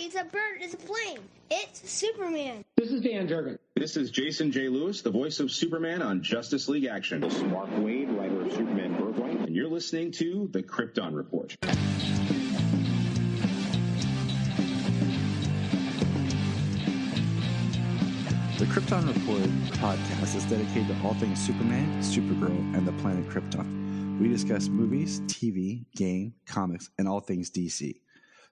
It's a bird. It's a plane. It's Superman. This is Dan Jurgen. This is Jason J. Lewis, the voice of Superman on Justice League Action. This is Mark Wade, writer of Superman Birthright. And you're listening to the Krypton Report. The Krypton Report podcast is dedicated to all things Superman, Supergirl, and the planet Krypton. We discuss movies, TV, game, comics, and all things DC.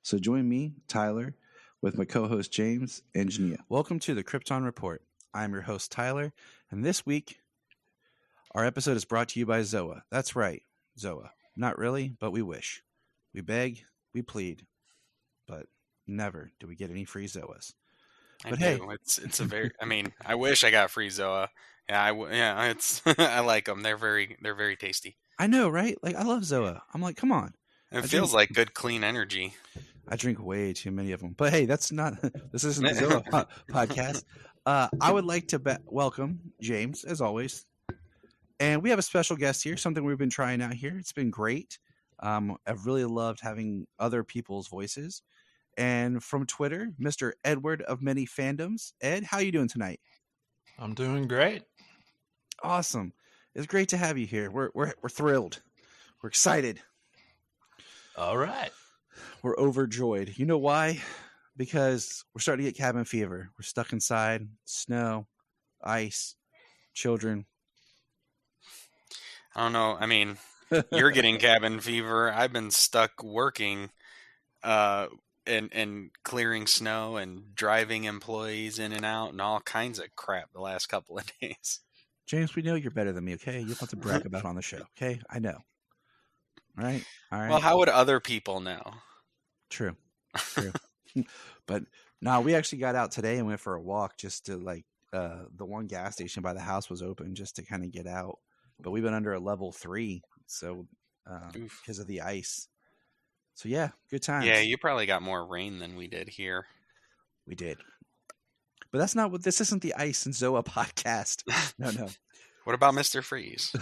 So join me, Tyler, with my co-host James and Jania. Welcome to the Krypton Report. I'm your host, Tyler, and this week, our episode is brought to you by Zoa. That's right, Zoa. Not really, but we wish. We beg, we plead, but never do we get any free Zoas. But hey, it's a very. I mean, I wish I got free Zoa. Yeah, it's. I like them. They're very tasty. I know, right? Like I love Zoa. I'm like, come on. It feels like good, clean energy. I drink way too many of them. But hey, that's not. This isn't the Zoa podcast. I would like to welcome James, as always, and we have a special guest here. Something we've been trying out here. It's been great. I've really loved having other people's voices. And from Twitter, Mr. Edward of many fandoms. Ed, how are you doing tonight? I'm doing great. Awesome. It's great to have you here. We're thrilled. We're excited. All right. We're overjoyed. You know why? Because we're starting to get cabin fever. We're stuck inside, snow, ice, children. I don't know. I mean, you're getting cabin fever. I've been stuck working and clearing snow and driving employees in and out and all kinds of crap the last couple of days. James, we know you're better than me, okay? You don't have to brag about it on the show, okay? I know. All right? Well, how would other people know? True. But no, we actually got out today and went for a walk just to the one gas station by the house was open just to kind of get out. But we've been under a level 3, so because of the ice. So yeah, good times. Yeah, you probably got more rain than we did here. We did. But that's not what this isn't the Ice and Zoa podcast. No. What about Mr. Freeze?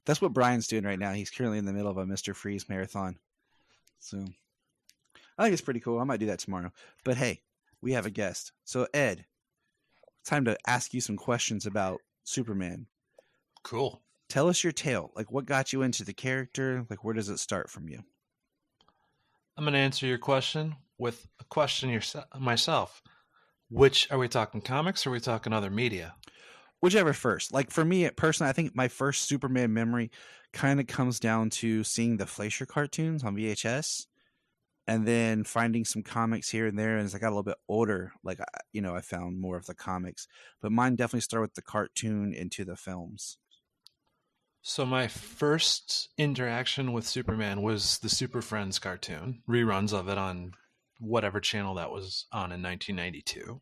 That's what Brian's doing right now. He's currently in the middle of a Mr. Freeze marathon. So I think it's pretty cool. I might do that tomorrow. But hey, we have a guest. So Ed, time to ask you some questions about Superman. Cool. Tell us your tale. Like what got you into the character? Like where does it start from you? I'm going to answer your question with a question myself. Which are we talking, comics or are we talking other media? Whichever first. Like for me personally, I think my first Superman memory kind of comes down to seeing the Fleischer cartoons on VHS and then finding some comics here and there. And as I got a little bit older, I found more of the comics. But mine definitely started with the cartoon into the films. So my first interaction with Superman was the Super Friends cartoon, reruns of it on whatever channel that was on in 1992.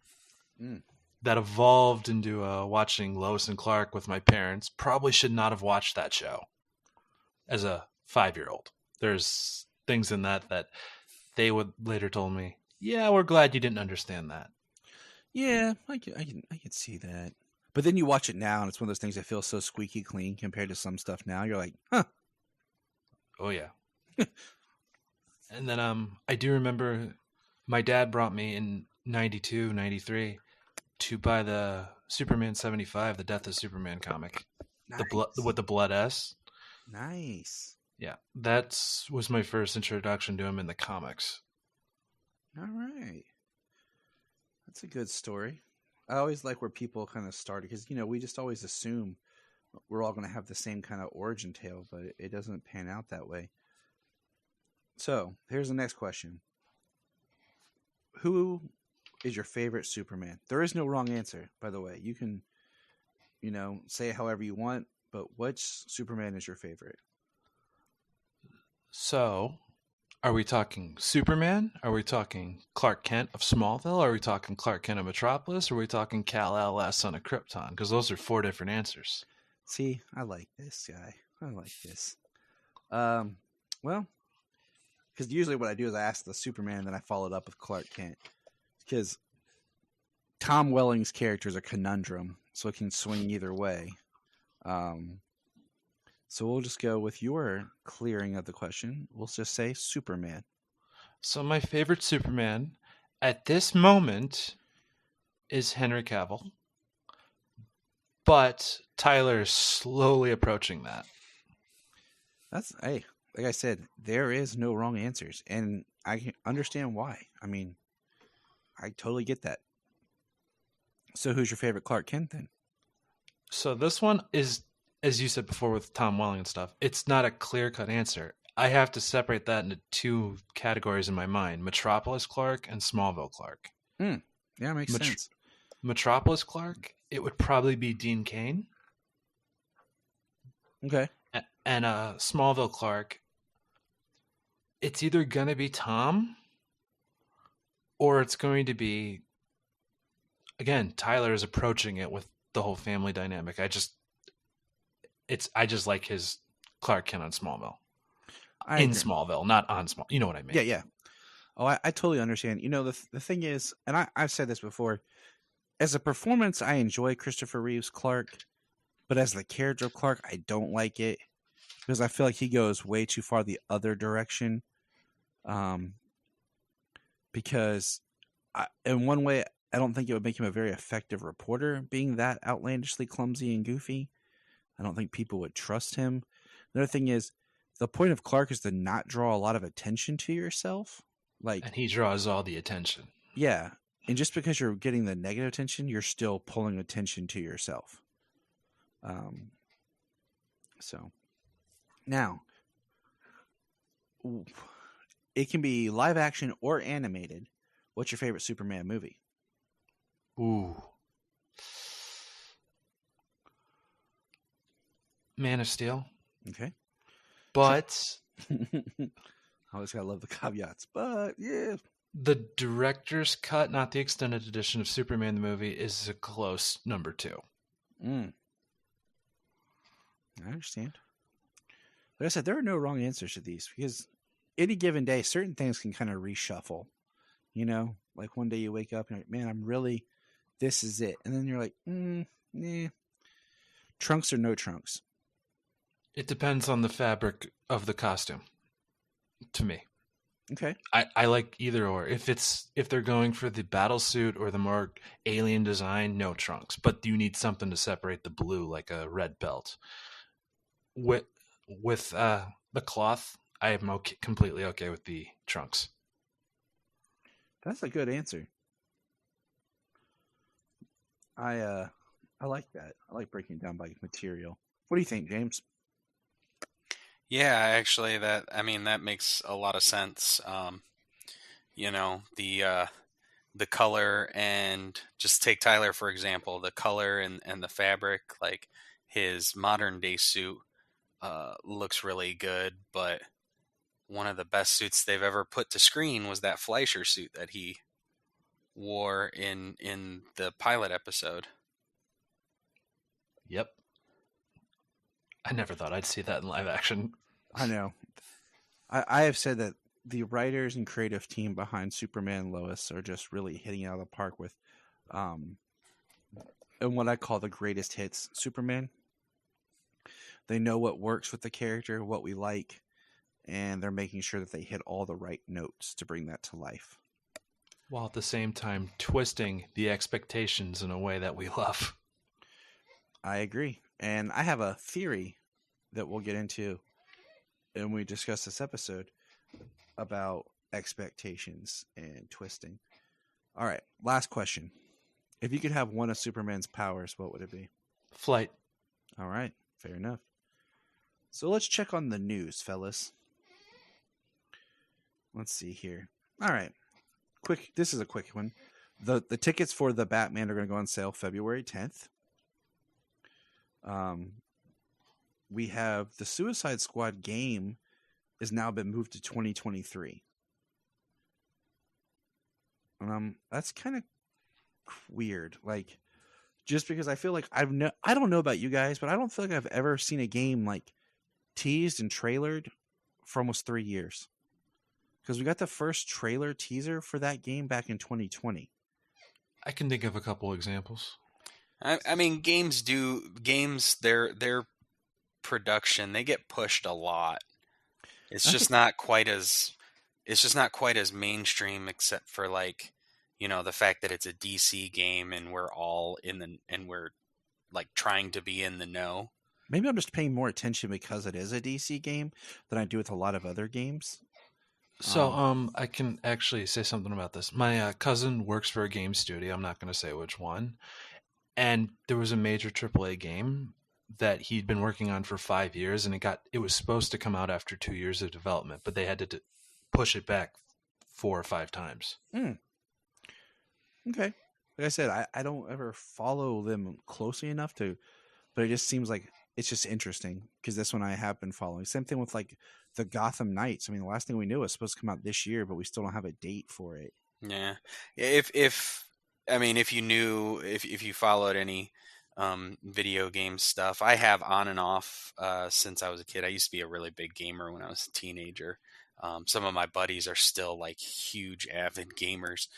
That evolved into watching Lois and Clark with my parents. Probably should not have watched that show as a 5-year-old. There's things in that they would later told me, yeah, we're glad you didn't understand that. Yeah, I can see that. But then you watch it now, and it's one of those things that feels so squeaky clean compared to some stuff now. You're like, huh. Oh, yeah. And then I do remember my dad brought me in 92, 93 to buy the Superman 75, the Death of Superman comic. Nice. With the blood S. Nice. Yeah, that was my first introduction to him in the comics. All right. That's a good story. I always like where people kind of started because, we just always assume we're all going to have the same kind of origin tale, but it doesn't pan out that way. So here's the next question. Who is your favorite Superman? There is no wrong answer, by the way. You can, say it however you want, but which Superman is your favorite? So, are we talking Superman? Are we talking Clark Kent of Smallville? Are we talking Clark Kent of Metropolis? Or are we talking Kal-El, last son of Krypton? Because those are 4 different answers. See, I like this guy. I like this. Well, because usually what I do is I ask the Superman and then I follow it up with Clark Kent. Because Tom Welling's character is a conundrum, so it can swing either way. So we'll just go with your clearing of the question. We'll just say Superman. So my favorite Superman at this moment is Henry Cavill, but Tyler is slowly approaching that. Hey, like I said, there is no wrong answers, and I can understand why. I mean, I totally get that. So, who's your favorite Clark Kent then? So this one is, as you said before with Tom Welling and stuff, it's not a clear-cut answer. I have to separate that into two categories in my mind: Metropolis Clark and Smallville Clark. Yeah, makes sense. Metropolis Clark, it would probably be Dean Cain. Okay. And Smallville Clark, it's either going to be Tom or it's going to be, again, Tyler is approaching it with the whole family dynamic. I just like his Clark Kent on Smallville. In Smallville, not on Small. You know what I mean? Yeah. Oh, I totally understand. You know, the thing is, and I've said this before, as a performance, I enjoy Christopher Reeve's Clark, but as the character of Clark, I don't like it because I feel like he goes way too far the other direction. Because in one way, I don't think it would make him a very effective reporter, being that outlandishly clumsy and goofy. I don't think people would trust him. Another thing is, the point of Clark is to not draw a lot of attention to yourself. And he draws all the attention. Yeah. And just because you're getting the negative attention, you're still pulling attention to yourself. So now it can be live action or animated. What's your favorite Superman movie? Ooh. Man of Steel. Okay. But I always gotta love the caveats. But yeah. The director's cut, not the extended edition of Superman the movie, is a close number 2. I understand. Like I said, there are no wrong answers to these because any given day, certain things can kind of reshuffle. You know, like one day you wake up and you're like, man, this is it. And then you're like, nah. Trunks or no trunks? It depends on the fabric of the costume, to me. Okay. I like either or. If they're going for the battle suit or the more alien design, no trunks. But you need something to separate the blue, like a red belt. With the cloth, I am completely okay with the trunks. That's a good answer. I like that. I like breaking it down by material. What do you think, James? Yeah, actually, that makes a lot of sense. The color, and just take Tyler for example. The color and the fabric, like his modern day suit, looks really good. But one of the best suits they've ever put to screen was that Fleischer suit that he wore in the pilot episode. Yep. I never thought I'd see that in live action. I know. I have said that the writers and creative team behind Superman and Lois are just really hitting it out of the park with and what I call the greatest hits Superman. They know what works with the character, what we like, and they're making sure that they hit all the right notes to bring that to life. While at the same time twisting the expectations in a way that we love. I agree. And I have a theory that we'll get into when we discuss this episode about expectations and twisting. All right, last question. If you could have one of Superman's powers, what would it be? Flight. All right, fair enough. So let's check on the news, fellas. Let's see here. All right. This is a quick one. The tickets for the Batman are going to go on sale February 10th. We have the Suicide Squad game has now been moved to 2023. That's kind of weird. Like, just because I feel like I don't know about you guys, but I don't feel like I've ever seen a game like teased and trailered for almost 3 years. Because we got the first trailer teaser for that game back in 2020. I can think of a couple examples. I mean, games, their production, they get pushed a lot. It's just not quite as mainstream, except for like the fact that it's a DC game and we're all and we're like trying to be in the know. Maybe I'm just paying more attention because it is a DC game than I do with a lot of other games. So, I can actually say something about this. My cousin works for a game studio. I'm not going to say which one. And there was a major AAA game that he'd been working on for 5 years, and it was supposed to come out after 2 years of development, but they had to push it back 4 or 5 times. Okay. Like I said, I don't ever follow them closely enough but it just seems like it's just interesting because this one I have been following. Same thing with like the Gotham Knights. I mean, the last thing we knew was supposed to come out this year, but we still don't have a date for it. Yeah. If you followed any video game stuff, I have on and off since I was a kid. I used to be a really big gamer when I was a teenager. Some of my buddies are still like huge avid gamers.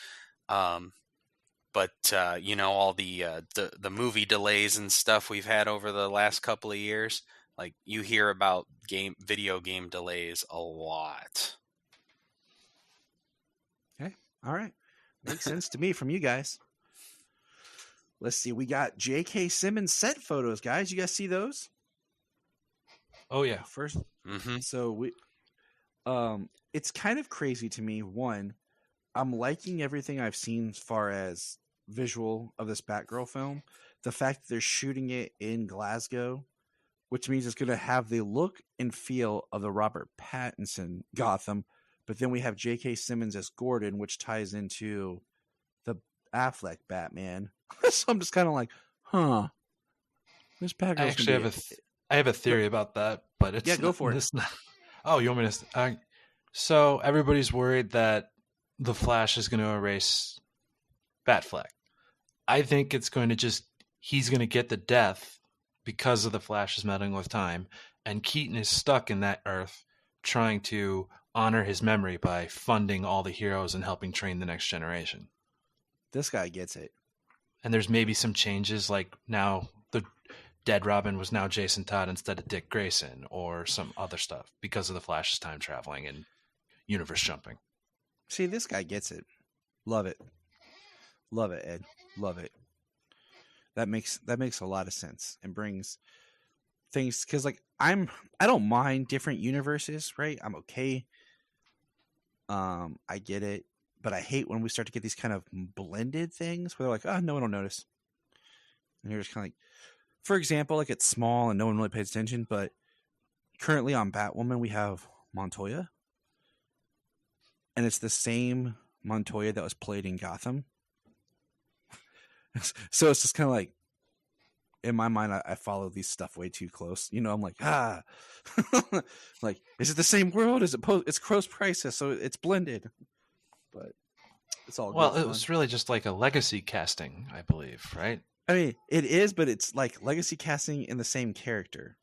But all the movie delays and stuff we've had over the last couple of years, like you hear about video game delays a lot. Okay. All right. Makes sense to me from you guys. Let's see. We got J.K. Simmons set photos, guys. You guys see those? Oh yeah. First. Mm-hmm. So it's kind of crazy to me. One, I'm liking everything I've seen as far as visual of this Batgirl film. The fact that they're shooting it in Glasgow, which means it's going to have the look and feel of the Robert Pattinson Gotham. But then we have J.K. Simmons as Gordon, which ties into the Affleck Batman. So I'm just kind of like, this Batgirl. I have a theory about that, but it's go for it. Oh, you want me to? So everybody's worried that the Flash is going to erase Batfleck. I think it's going to he's going to get the death because of the Flash's meddling with time, and Keaton is stuck in that Earth trying to honor his memory by funding all the heroes and helping train the next generation. This guy gets it. And there's maybe some changes, like now the dead Robin was now Jason Todd instead of Dick Grayson, or some other stuff because of the Flash's time traveling and universe jumping. See, this guy gets it. Love it. Love it, Ed. Love it. That makes a lot of sense and brings things, because like I don't mind different universes, right? I'm okay. I get it, but I hate when we start to get these kind of blended things where they're like, oh, no one will notice. And you're just kind of like, for example, like it's small and no one really pays attention, but currently on Batwoman we have Montoya, and it's the same Montoya that was played in Gotham. So it's just kind of like, in my mind, I follow these stuff way too close. I'm like, like, is it the same world? Is it it's Crows Crisis, so it's blended. But it's all well. It was really just like a legacy casting, I believe, right? I mean, it is, but it's like legacy casting in the same character.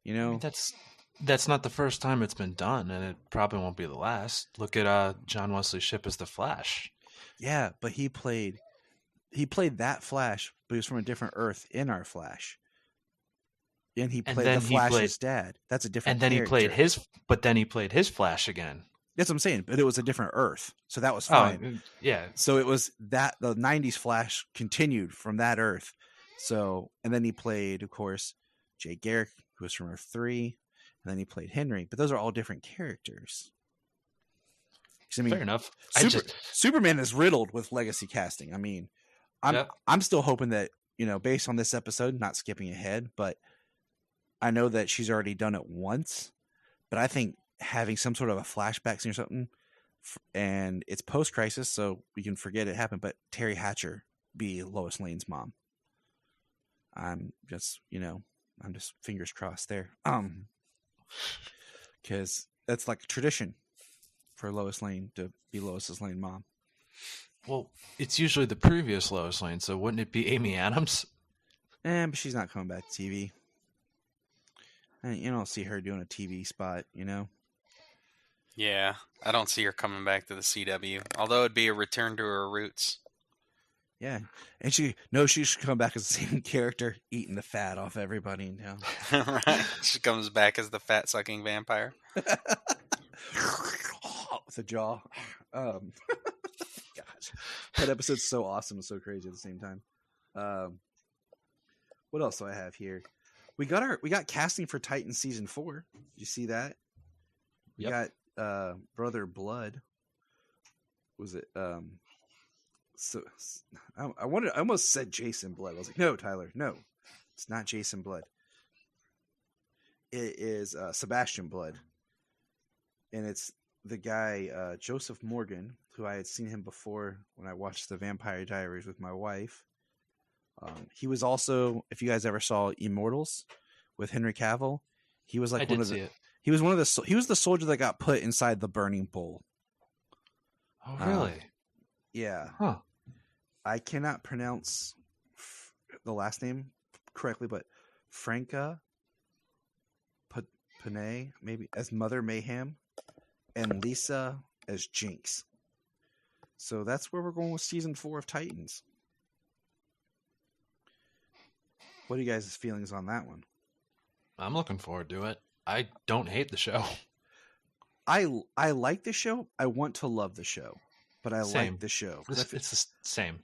I mean, that's not the first time it's been done, and it probably won't be the last. Look at John Wesley Shipp as the Flash. Yeah, but he played that Flash, but he was from a different Earth in our Flash. And he played the Flash's dad. That's a different character. Then he played his Flash again. That's what I'm saying, but it was a different Earth. So that was fine. Yeah. So it was that the 90s Flash continued from that Earth. So, and then he played, of course, Jay Garrick, who was from Earth 3, and then he played Henry, but those are all different characters. I mean, fair enough. Superman is riddled with legacy casting. I mean, I'm still hoping that, based on this episode, not skipping ahead, but I know that she's already done it once, but I think having some sort of a flashback scene or something, and it's post-crisis, so we can forget it happened, but Terry Hatcher be Lois Lane's mom. I'm just fingers crossed there. Because that's like a tradition for Lois Lane to be Lois Lane mom. Well, it's usually the previous Lois Lane, so wouldn't it be Amy Adams? But she's not coming back to TV. And you don't see her doing a TV spot, Yeah, I don't see her coming back to the CW. Although it'd be a return to her roots. Yeah, and she should come back as the same character, eating the fat off everybody now. Right, she comes back as the fat-sucking vampire. With a jaw. That episode's so awesome and so crazy at the same time. What else do I have here? We got casting for Titan season 4. Did you see that? We got Brother Blood. Was it so I wanted, I almost said Jason Blood. I was like, no, Tyler, no. It's not Jason Blood. It is Sebastian Blood. And it's the guy Joseph Morgan, who I had seen him before when I watched the Vampire Diaries with my wife. He was also, if you guys ever saw Immortals with Henry Cavill, he was like he was the soldier that got put inside the burning bowl. Oh, really? Yeah. Huh. I cannot pronounce the last name correctly, but Franca Panay, maybe, as Mother Mayhem, and Lisa as Jinx. So that's where we're going with season 4 of Titans. What are you guys' feelings on that one? I'm looking forward to it. I don't hate the show. I like the show. I want to love the show, but I like the show. It's the same.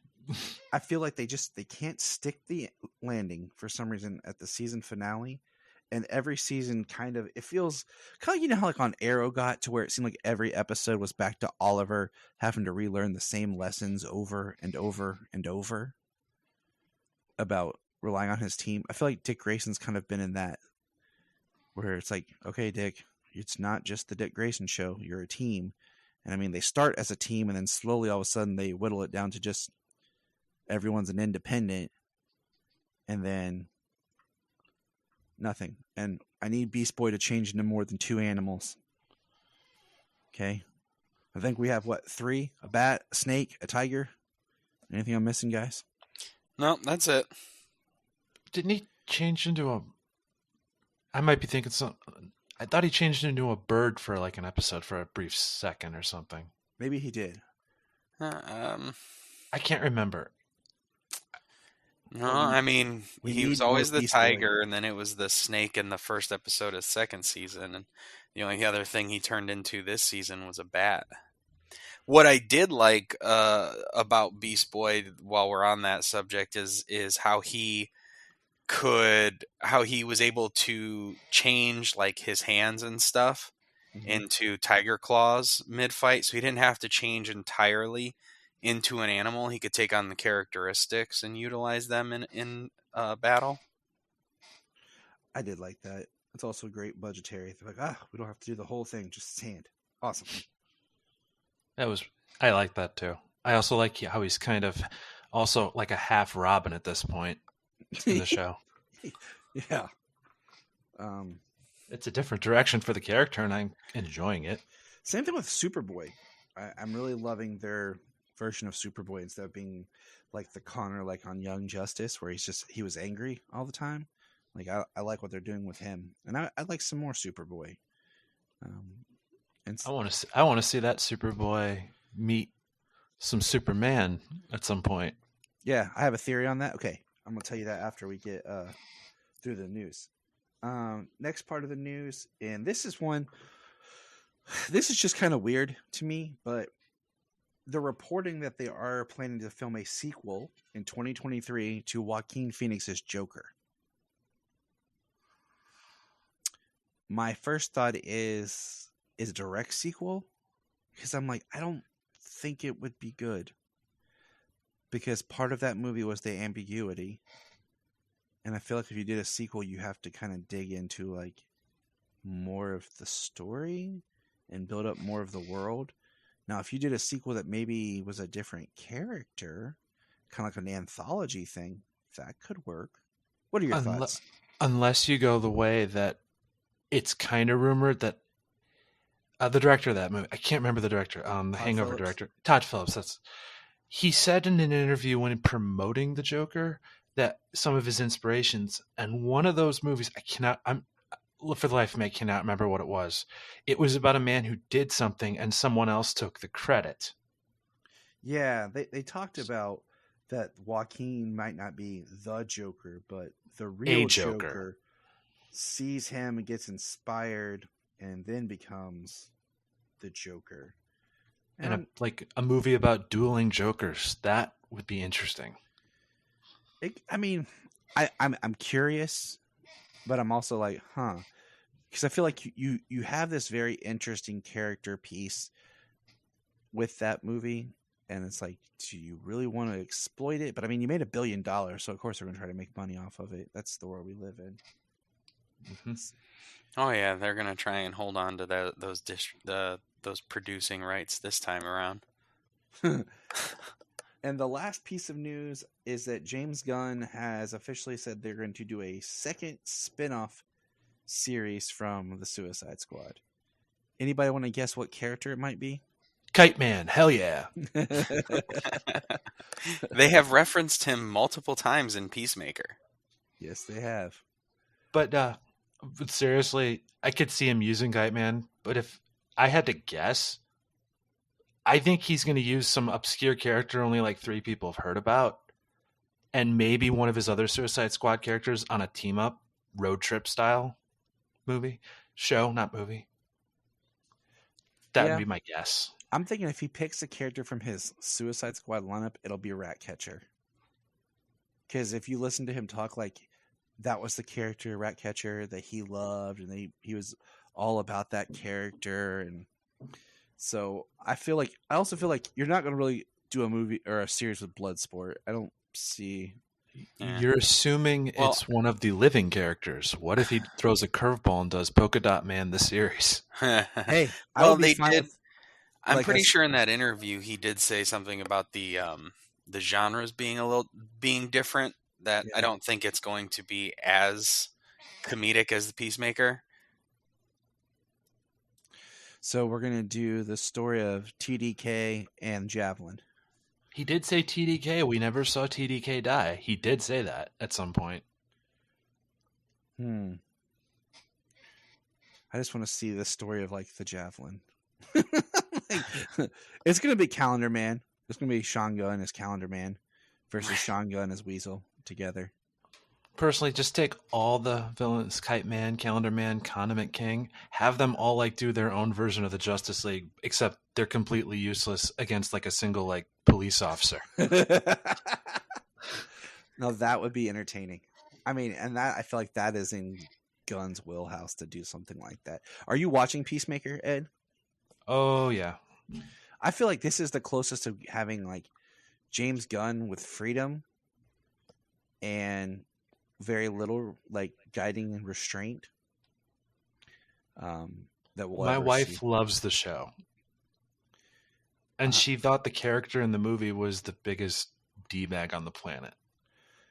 I feel like they can't stick the landing for some reason at the season finale. And every season it feels kind of, you know how like on Arrow got to where it seemed like every episode was back to Oliver having to relearn the same lessons over and over and over about relying on his team. I feel like Dick Grayson's kind of been in that, where it's like, okay, Dick, it's not just the Dick Grayson show. You're a team. And I mean, they start as a team and then slowly all of a sudden they whittle it down to just everyone's an independent and then nothing. And I need Beast Boy to change into more than 2 animals. Okay. I think we have 3? A bat, a snake, a tiger. Anything I'm missing, guys? No, that's it. Didn't he change into a... I might be thinking something. I thought he changed into a bird for like an episode for a brief second or something. Maybe he did. I can't remember. No, I mean, he was always the tiger, and then it was the snake in the first episode of second season, and the only other thing he turned into this season was a bat. What I did like about Beast Boy, while we're on that subject, is how he was able to change like his hands and stuff into tiger claws mid-fight, so he didn't have to change entirely into an animal. He could take on the characteristics and utilize them in battle. I did like that. It's also great budgetary. They're like, we don't have to do the whole thing, just sand. Awesome. I like that too. I also like how he's kind of also like a half Robin at this point in the show. Yeah. It's a different direction for the character, and I'm enjoying it. Same thing with Superboy. I'm really loving their version of Superboy instead of being like the Connor, like on Young Justice, where he was angry all the time. Like I like what they're doing with him, and I'd like some more Superboy. And I want to see that Superboy meet some Superman at some point. Yeah, I have a theory on that. Okay, I'm gonna tell you that after we get through the news. Next part of the news, and this is just kind of weird to me, but they're reporting that they are planning to film a sequel in 2023 to Joaquin Phoenix's Joker. My first thought is a direct sequel, because I'm like, I don't think it would be good, because part of that movie was the ambiguity. And I feel like if you did a sequel, you have to kind of dig into like more of the story and build up more of the world. Now, if you did a sequel that maybe was a different character, kind of like an anthology thing, that could work. What are your thoughts? Unless you go the way that it's kind of rumored that the director of that movie, I can't remember the director, the Hangover director, Todd Phillips. He said in an interview when promoting the Joker that some of his inspirations, and one of those movies, for the life of me, I cannot remember what it was. It was about a man who did something and someone else took the credit. Yeah, they talked about that Joaquin might not be the Joker, but the real Joker sees him and gets inspired and then becomes the Joker. And a movie about dueling Jokers. That would be interesting. I'm curious, but I'm also like, because I feel like you have this very interesting character piece with that movie, and it's like, do you really want to exploit it? But I mean, you made $1 billion, so of course they're going to try to make money off of it. That's the world we live in. Mm-hmm. Oh yeah, they're gonna try and hold on to those producing rights this time around. And the last piece of news is that James Gunn has officially said they're going to do a second spin-off series from the Suicide Squad. Anybody want to guess what character it might be? Kite Man, hell yeah. They have referenced him multiple times in Peacemaker. Yes, they have. But seriously, I could see him using Kite Man, but if I had to guess, I think he's going to use some obscure character only like 3 people have heard about, and maybe one of his other Suicide Squad characters on a team-up, road trip style show, not movie. That would be my guess. I'm thinking if he picks a character from his Suicide Squad lineup, it'll be Ratcatcher. Because if you listen to him talk, like, that was the character, Ratcatcher, that he loved, and he was all about that character, and so I also feel like you're not going to really do a movie or a series with Bloodsport. I don't see. Yeah. You're assuming it's one of the living characters. What if he throws a curveball and does Polka Dot Man the series? Hey, they did. I'm pretty sure in that interview he did say something about the genres being different. That I don't think it's going to be as comedic as the Peacemaker. So we're going to do the story of TDK and Javelin. He did say TDK. We never saw TDK die. He did say that at some point. I just want to see the story of like the Javelin. It's going to be Calendar Man. It's going to be Sean Gunn as Calendar Man versus Sean Gunn as Weasel together. Personally, just take all the villains, Kite Man, Calendar Man, Condiment King, have them all like do their own version of the Justice League, except they're completely useless against like a single like police officer. No, that would be entertaining. I mean, and that I feel like that is in Gunn's wheelhouse to do something like that. Are you watching Peacemaker, Ed? Oh yeah. I feel like this is the closest to having like James Gunn with freedom and very little like guiding and restraint. That my wife loves the show, and she thought the character in the movie was the biggest D-bag on the planet.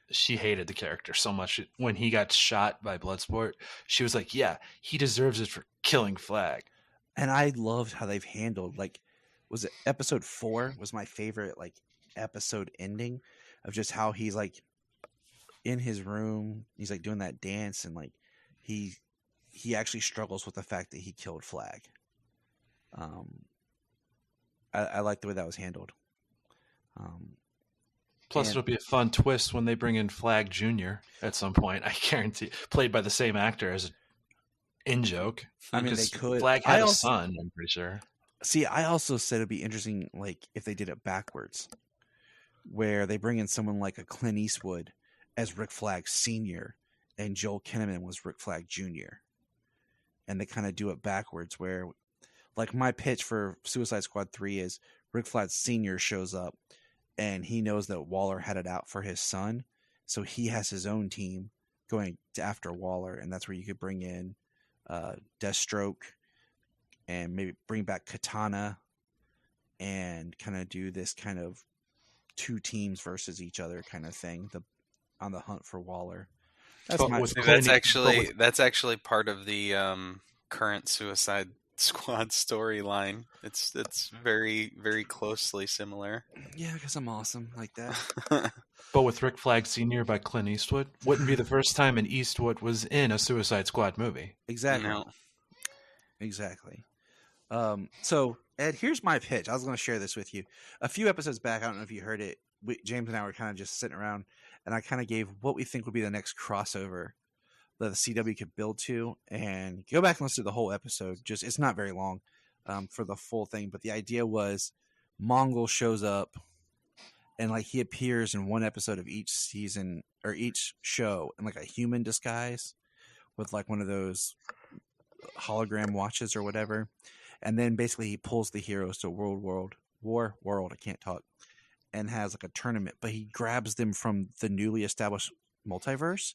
She hated the character so much. When he got shot by Bloodsport, she was like, "Yeah, he deserves it for killing Flag." And I loved how they've handled, like, was it episode 4 was my favorite like episode ending of just how he's like in his room, he's like doing that dance, and like he actually struggles with the fact that he killed Flag. I like the way that was handled. Plus, it'll be a fun twist when they bring in Flag Jr. at some point. I guarantee, played by the same actor as In-Joke. I mean, they could. Flag had a son, I'm pretty sure. See, I also said it'd be interesting, like if they did it backwards, where they bring in someone like a Clint Eastwood as Rick Flag Sr. and Joel Kinnaman was Rick Flag Jr. And they kind of do it backwards where, like, my pitch for Suicide Squad 3 is Rick Flag Sr. shows up and he knows that Waller had it out for his son. So he has his own team going after Waller. And that's where you could bring in Deathstroke and maybe bring back Katana and kind of do this kind of 2 teams versus each other kind of thing. On the hunt for Waller. That's actually part of the current Suicide Squad storyline. It's very, very closely similar. Yeah, because I'm awesome like that. But with Rick Flag Sr. by Clint Eastwood, wouldn't be the first time an Eastwood was in a Suicide Squad movie. Exactly. No. Exactly. So, Ed, here's my pitch. I was going to share this with you. A few episodes back, I don't know if you heard it, James and I were kind of just sitting around, and I kind of gave what we think would be the next crossover that the CW could build to, and go back and listen to the whole episode. Just, it's not very long. for the full thing, but the idea was Mongol shows up and like he appears in one episode of each season or each show in like a human disguise with like one of those hologram watches or whatever. And then basically he pulls the heroes to War World, I can't talk, and has like a tournament, but he grabs them from the newly established multiverse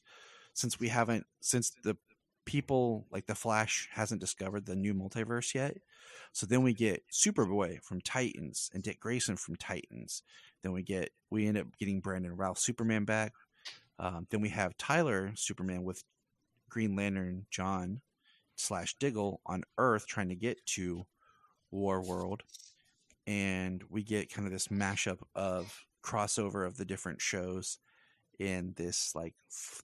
since the people like the Flash hasn't discovered the new multiverse yet. So then we get Superboy from Titans and Dick Grayson from Titans. Then we end up getting Brandon Routh Superman back. Then we have Tyler Superman with Green Lantern John / Diggle on Earth trying to get to War World. And we get kind of this mashup of crossover of the different shows in this like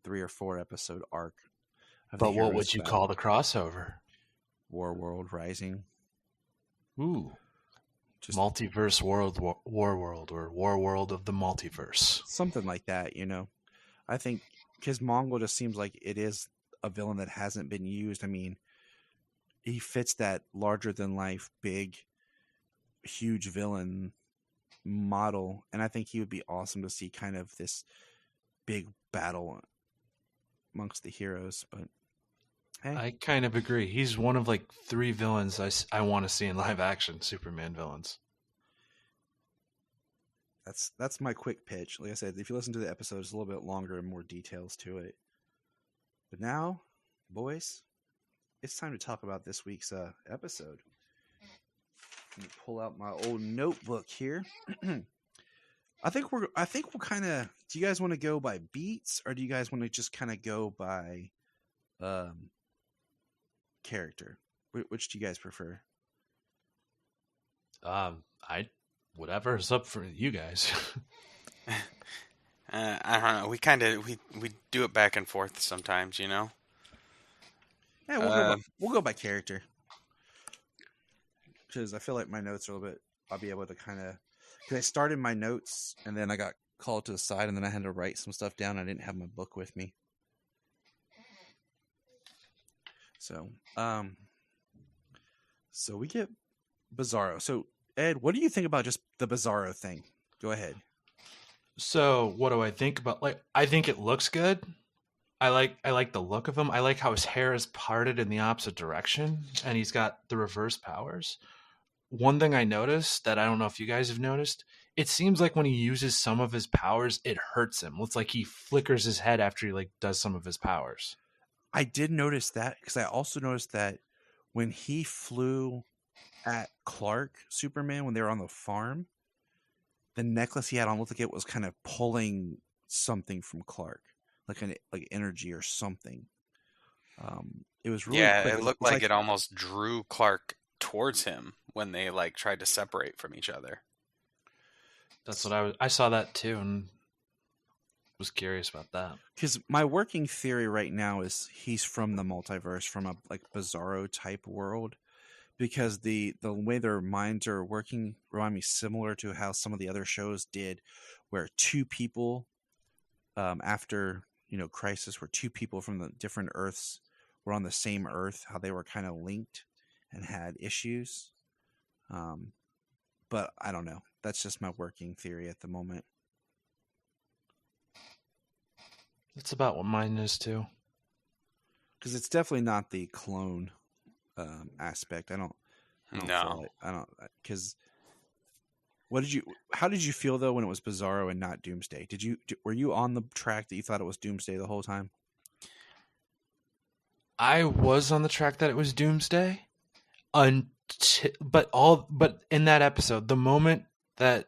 3 or 4 episode arc. But what would you call the crossover? War World Rising. Ooh. Just Multiverse World, War World, or War World of the Multiverse. Something like that, you know. I think because Mongol just seems like it is a villain that hasn't been used. I mean, he fits that larger than life, big, huge villain model, and I think he would be awesome to see kind of this big battle amongst the heroes. But hey. I kind of agree. He's one of like 3 villains I want to see in live action Superman villains. That's my quick pitch. Like I said, if you listen to the episode, it's a little bit longer and more details to it. But now, boys, it's time to talk about this week's episode. Let me pull out my old notebook here. I think we'll kind of. Do you guys want to go by beats, or do you guys want to just kind of go by character? Which do you guys prefer? Whatever is up for you guys. I don't know. We do it back and forth sometimes, you know. Yeah, we'll go by character. Because I feel like my notes are a little bit. I'll be able to kind of. Because I started my notes and then I got called to the side and then I had to write some stuff down. I didn't have my book with me. So we get Bizarro. So Ed, what do you think about just the Bizarro thing? Go ahead. So what do I think about? Like, I think it looks good. I like the look of him. I like how his hair is parted in the opposite direction and he's got the reverse powers. One thing I noticed that I don't know if you guys have noticed, it seems like when he uses some of his powers, it hurts him. Looks like he flickers his head after he like does some of his powers. I did notice that because I also noticed that when he flew at Clark Superman when they were on the farm, the necklace he had on looked like it was kind of pulling something from Clark, like energy or something. It was really quick. It looked like it almost drew Clark towards him when they like tried to separate from each other. That's what I saw that too and was curious about that. Because my working theory right now is he's from the multiverse, from a like Bizarro type world. Because the way their minds are working remind me similar to how some of the other shows did, where 2 people after Crisis, where 2 people from the different Earths were on the same Earth, how they were kind of linked and had issues. But I don't know. That's just my working theory at the moment. That's about what mine is too. Because it's definitely not the clone aspect. I don't No. Because how did you feel though when it was Bizarro and not Doomsday? Were you on the track that you thought it was Doomsday the whole time? I was on the track that it was Doomsday, but in that episode, the moment that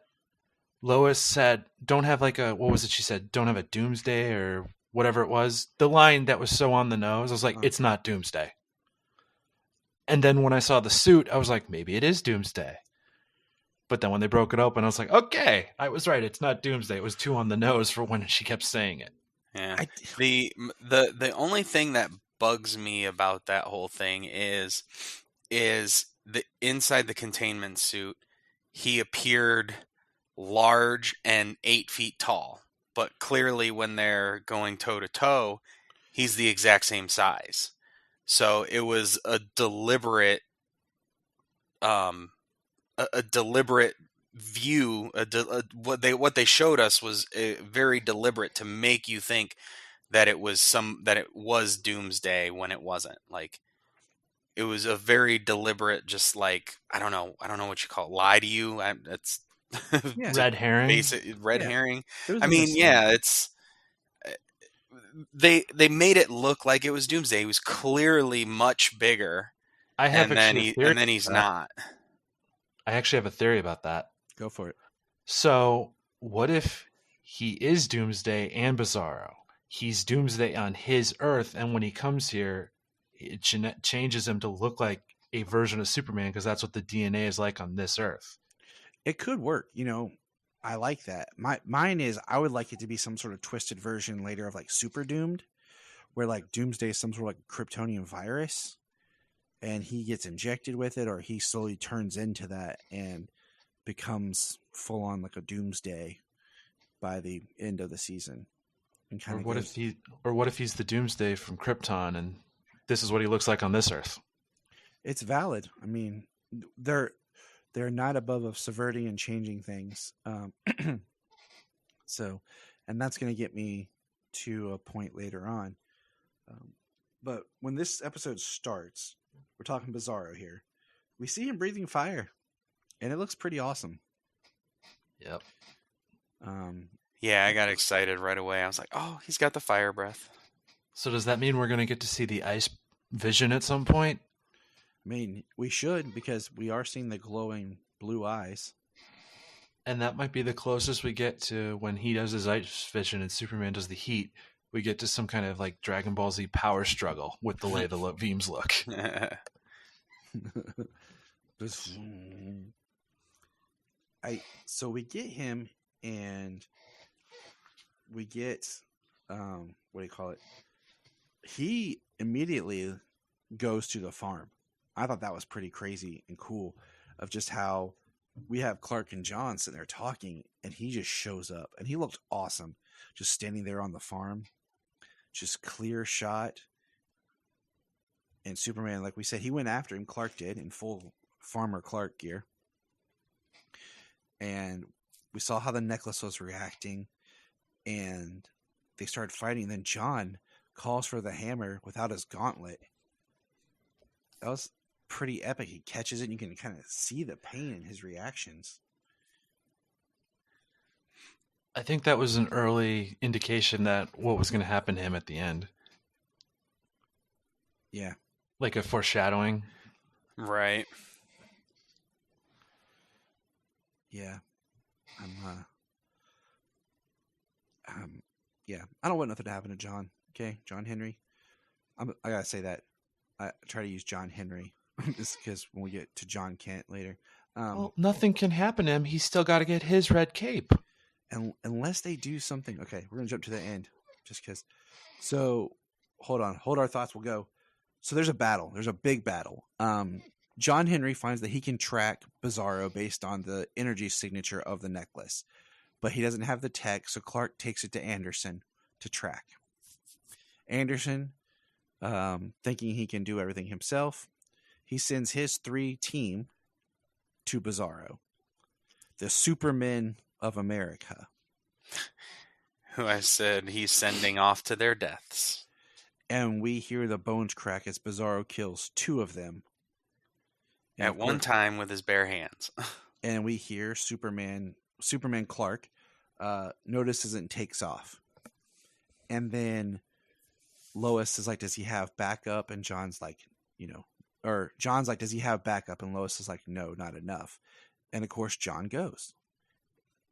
Lois said, "Don't have like a," what was it? She said, "Don't have a Doomsday," or whatever it was. The line that was so on the nose, I was like, "It's not Doomsday." And then when I saw the suit, I was like, maybe it is Doomsday. But then when they broke it open, I was like, okay, I was right. It's not Doomsday. It was too on the nose for when she kept saying it. Yeah. The only thing that bugs me about that whole thing is the inside the containment suit, he appeared large and 8 feet tall. But clearly when they're going toe to toe, he's the exact same size. So it was a deliberate a deliberate view. What they showed us was very deliberate to make you think that it was Doomsday when it wasn't. Like, it was a very deliberate, just like, I don't know what you call it, lie to you. That's Yeah. Red herring. basic red Yeah. herring. It was I a mean, mislead. yeah, it's they made it look like it was Doomsday. He was clearly much bigger, I have and then actually a theory he's about that. not. I actually have a theory about that. Go for it. So, what if he is Doomsday and Bizarro? He's Doomsday on his Earth, and when he comes here, it changes him to look like a version of Superman because that's what the DNA is like on this Earth. It could work. I like that. Mine is I would like it to be some sort of twisted version later of like Super Doomed, where like Doomsday is some sort of like Kryptonian virus, and he gets injected with it, or he slowly turns into that and becomes full on like a Doomsday by the end of the season. And Or kind what of if he's the Doomsday from Krypton, and this is what he looks like on this Earth? it's valid. I mean, they're not above of subverting and changing things. So, and that's going to get me to a point later on. But when this episode starts, we're talking Bizarro here. We see him breathing fire, and it looks pretty awesome. Yep. Yeah, I got excited right away. I was like, oh, he's got the fire breath. So does that mean we're going to get to see the ice vision at some point? I mean, we should, because we are seeing the glowing blue eyes. And that might be the closest we get to when he does his ice vision and Superman does the heat. We get to some kind of like Dragon Ball Z power struggle with the way the beams look. So we get him, and we get what do you call it? He immediately goes to the farm. I thought that was pretty crazy and cool, of just how we have Clark and John sitting there talking, and he just shows up, and he looked awesome, just standing there on the farm, just clear shot. And Superman, like we said, he went after him. Clark did, in full Farmer Clark gear. And we saw how the necklace was reacting, and they started fighting. Then John calls for the hammer without his gauntlet. That was pretty epic. He catches it, and you can kind of see the pain in his reactions. I think that was an early indication that what was going to happen to him at the end. Yeah. Like a foreshadowing. Right. Yeah. Yeah. I don't want nothing to happen to John. Okay, John Henry. I gotta say that. I try to use John Henry just because when we get to John Kent later. Well, nothing can happen to him. He's still got to get his red cape. And unless they do something. Okay, we're gonna jump to the end just because. So hold on, hold our thoughts. We'll go. So there's a battle. There's a big battle. John Henry finds that he can track Bizarro based on the energy signature of the necklace, but he doesn't have the tech. So Clark takes it to Anderson to track. Anderson, thinking he can do everything himself, he sends his 3 team to Bizarro, the Supermen of America, Who I said he's sending off to their deaths. and we hear the bones crack as Bizarro kills 2 of them. And At one time with his bare hands. And we hear Superman Clark notices it and takes off. And then Lois is like, does he have backup? And John's like, John's like, does he have backup? And Lois is like, no, not enough. And of course, John goes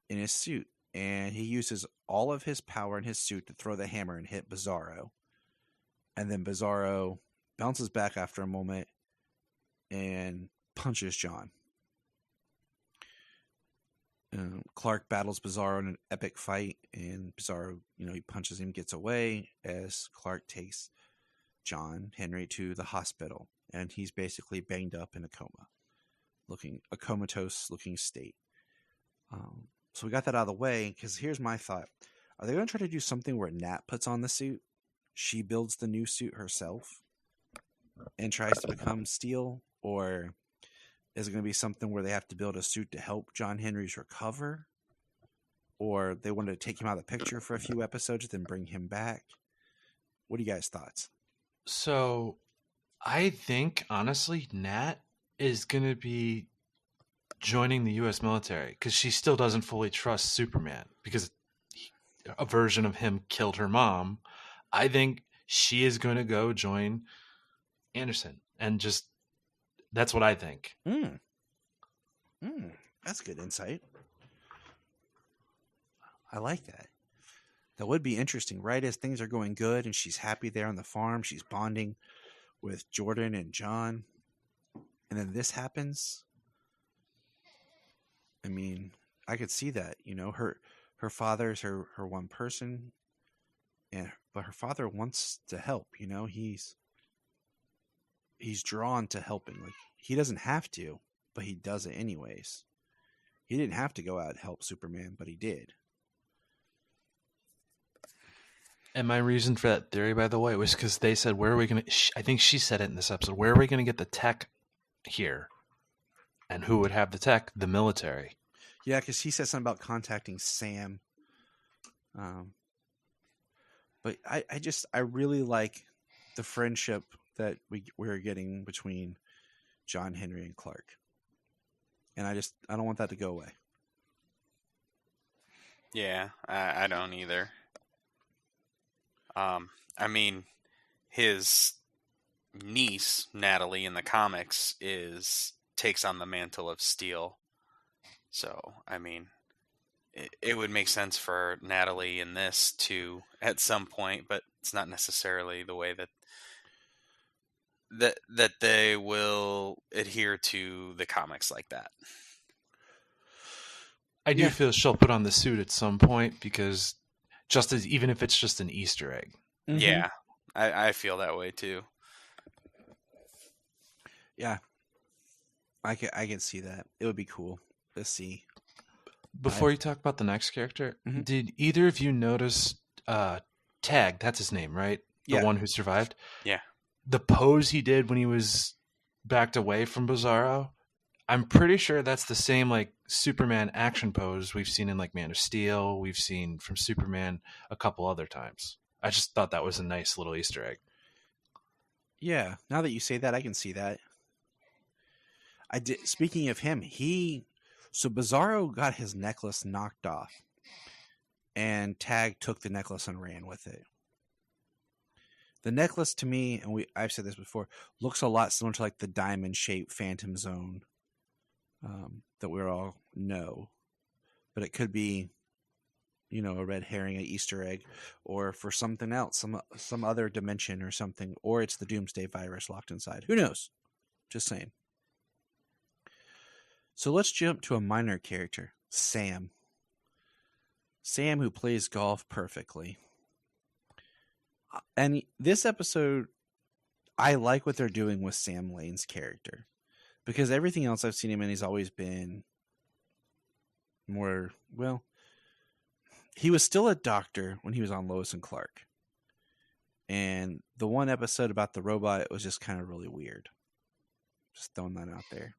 in his suit, and he uses all of his power in his suit to throw the hammer and hit Bizarro. And then Bizarro bounces back after a moment and punches John. Clark battles Bizarro in an epic fight, and Bizarro, he punches him, gets away, as Clark takes John Henry to the hospital, and he's basically banged up in a comatose looking state. So we got that out of the way, because here's my thought. Are they going to try to do something where Nat puts on the suit? She builds the new suit herself and tries to become Steel? Or Is it going to be something where they have to build a suit to help John Henry's recover? Or they wanted to take him out of the picture for a few episodes, then bring him back? What are you guys' thoughts? So I think, honestly, Nat is going to be joining the U.S. military because she still doesn't fully trust Superman because a version of him killed her mom. I think she is going to go join Anderson and just, that's what I think. That's good insight. I like that. That would be interesting, right? As things are going good and she's happy there on the farm, she's bonding with Jordan and John, and then this happens. I mean, I could see that, you know, her father's her one person, but her father wants to help, you know, he's drawn to helping. Like, he doesn't have to, but he does it anyways. He didn't have to go out and help Superman, but he did. And my reason for that theory, by the way, was because they said, where are we going to, I think she said it in this episode, where are we going to get the tech here? And who would have the tech? The military. Yeah, because he said something about contacting Sam. But I really like the friendship that we're getting between John Henry and Clark. And I don't want that to go away. Yeah, I don't either. I mean, his niece, Natalie, in the comics takes on the mantle of Steel. So, I mean, it would make sense for Natalie in this too at some point, but it's not necessarily the way that they will adhere to the comics like that. I do feel she'll put on the suit at some point because even if it's just an Easter egg. Mm-hmm. Yeah, I feel that way too. Yeah, I can see that. It would be cool. Let's see. Before you talk about the next character, did either of you notice Tag? That's his name, right? The one who survived? Yeah. The pose he did when he was backed away from Bizarro, I'm pretty sure that's the same like Superman action pose we've seen in like Man of Steel. We've seen from Superman a couple other times. I just thought that was a nice little Easter egg. Yeah, now that you say that, I can see that. Speaking of him, so Bizarro got his necklace knocked off, and Tag took the necklace and ran with it. The necklace, to me, and I've said this before, looks a lot similar to like the diamond-shaped Phantom Zone that we all know, but it could be, you know, a red herring, an Easter egg, or for something else, some other dimension or something, or it's the Doomsday virus locked inside. Who knows? Just saying. So let's jump to a minor character, Sam. Sam, who plays golf perfectly. And this episode, I like what they're doing with Sam Lane's character. Because everything else I've seen him in, he's always been more, well, he was still a doctor when he was on Lois and Clark. And the one episode about the robot, it was just kind of really weird. Just throwing that out there.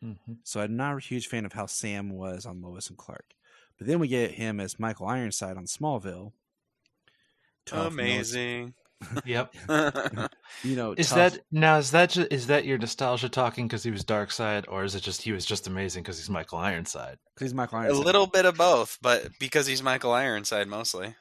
Mm-hmm. So I'm not a huge fan of how Sam was on Lois and Clark. But then we get him as Michael Ironside on Smallville. Amazing. Yep. You know, is that your nostalgia talking because he was Darkseid, or is it just he was just amazing because he's Michael Ironside? Because he's Michael Ironside. A little bit of both, but because he's Michael Ironside mostly.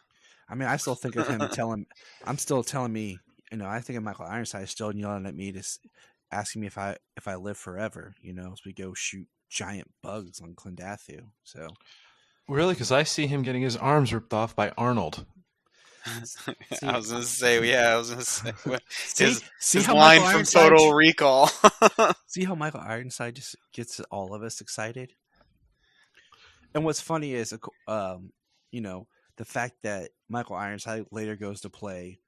I mean, I still think of him telling me, you know, I think of Michael Ironside still yelling at me, just asking me if I live forever, you know, as we go shoot giant bugs on Clendathu. So really, because I see him getting his arms ripped off by Arnold. I was gonna say his how line Michael from Total Recall. See how Michael Ironside just gets all of us excited. And what's funny is, you know, the fact that Michael Ironside later goes to play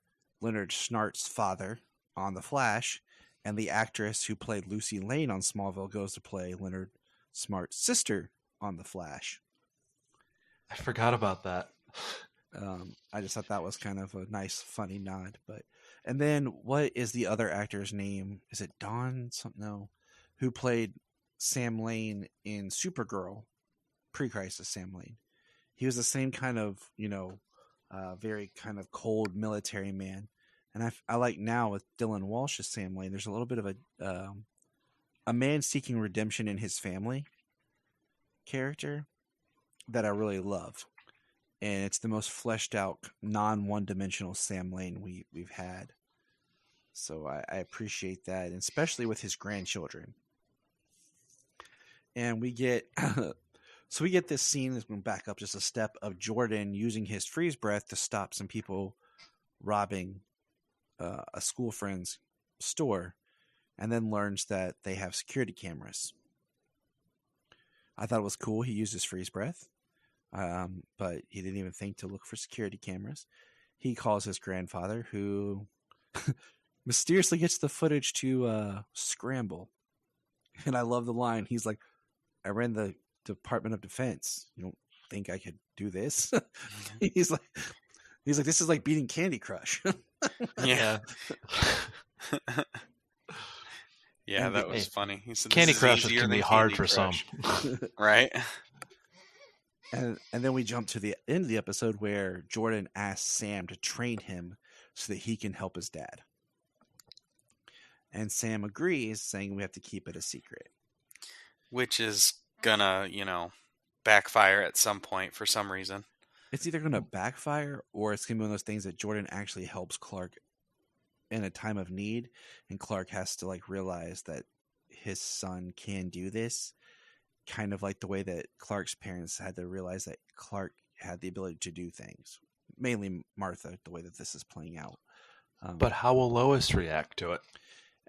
Leonard Snart's father on The Flash, and the actress who played Lucy Lane on Smallville goes to play Leonard Smart's sister on The Flash. I forgot about that. I just thought that was kind of a nice, funny nod. And then what is the other actor's name? Is it Don something? No, who played Sam Lane in Supergirl, pre-crisis Sam Lane. He was the same kind of, very kind of cold military man. And I like now with Dylan Walsh's Sam Lane, there's a little bit of a man seeking redemption in his family character that I really love. And it's the most fleshed out, non-one-dimensional Sam Lane we've had. So I appreciate that, and especially with his grandchildren. And we get this scene that's going to back up just a step of Jordan using his freeze breath to stop some people robbing a school friend's store, and then learns that they have security cameras. I thought it was cool. He used his freeze breath, but he didn't even think to look for security cameras. He calls his grandfather, who mysteriously gets the footage to scramble. And I love the line. He's like, I ran the Department of Defense. You don't think I could do this? He's like, this is like beating Candy Crush. Yeah. Yeah, that was funny. He said, Candy Crush can be hard for some. Right? And then we jump to the end of the episode where Jordan asks Sam to train him so that he can help his dad. And Sam agrees, saying we have to keep it a secret. Which is gonna, backfire at some point for some reason. It's either going to backfire or it's going to be one of those things that Jordan actually helps Clark in a time of need, and Clark has to realize that his son can do this, kind of like the way that Clark's parents had to realize that Clark had the ability to do things. Mainly Martha, the way that this is playing out. But how will Lois react to it?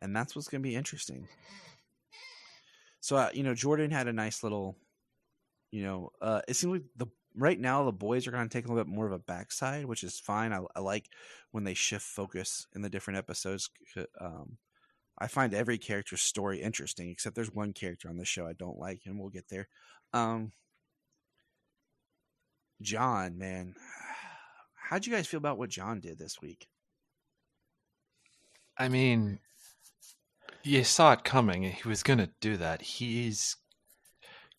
And that's what's going to be interesting. So, Jordan had a nice little, it seems like right now the boys are going to take a little bit more of a backside, which is fine. I like when they shift focus in the different episodes. I find every character's story interesting, except there's one character on this show I don't like, and we'll get there. John, man, how'd you guys feel about what John did this week? I mean, you saw it coming. He was going to do that. He's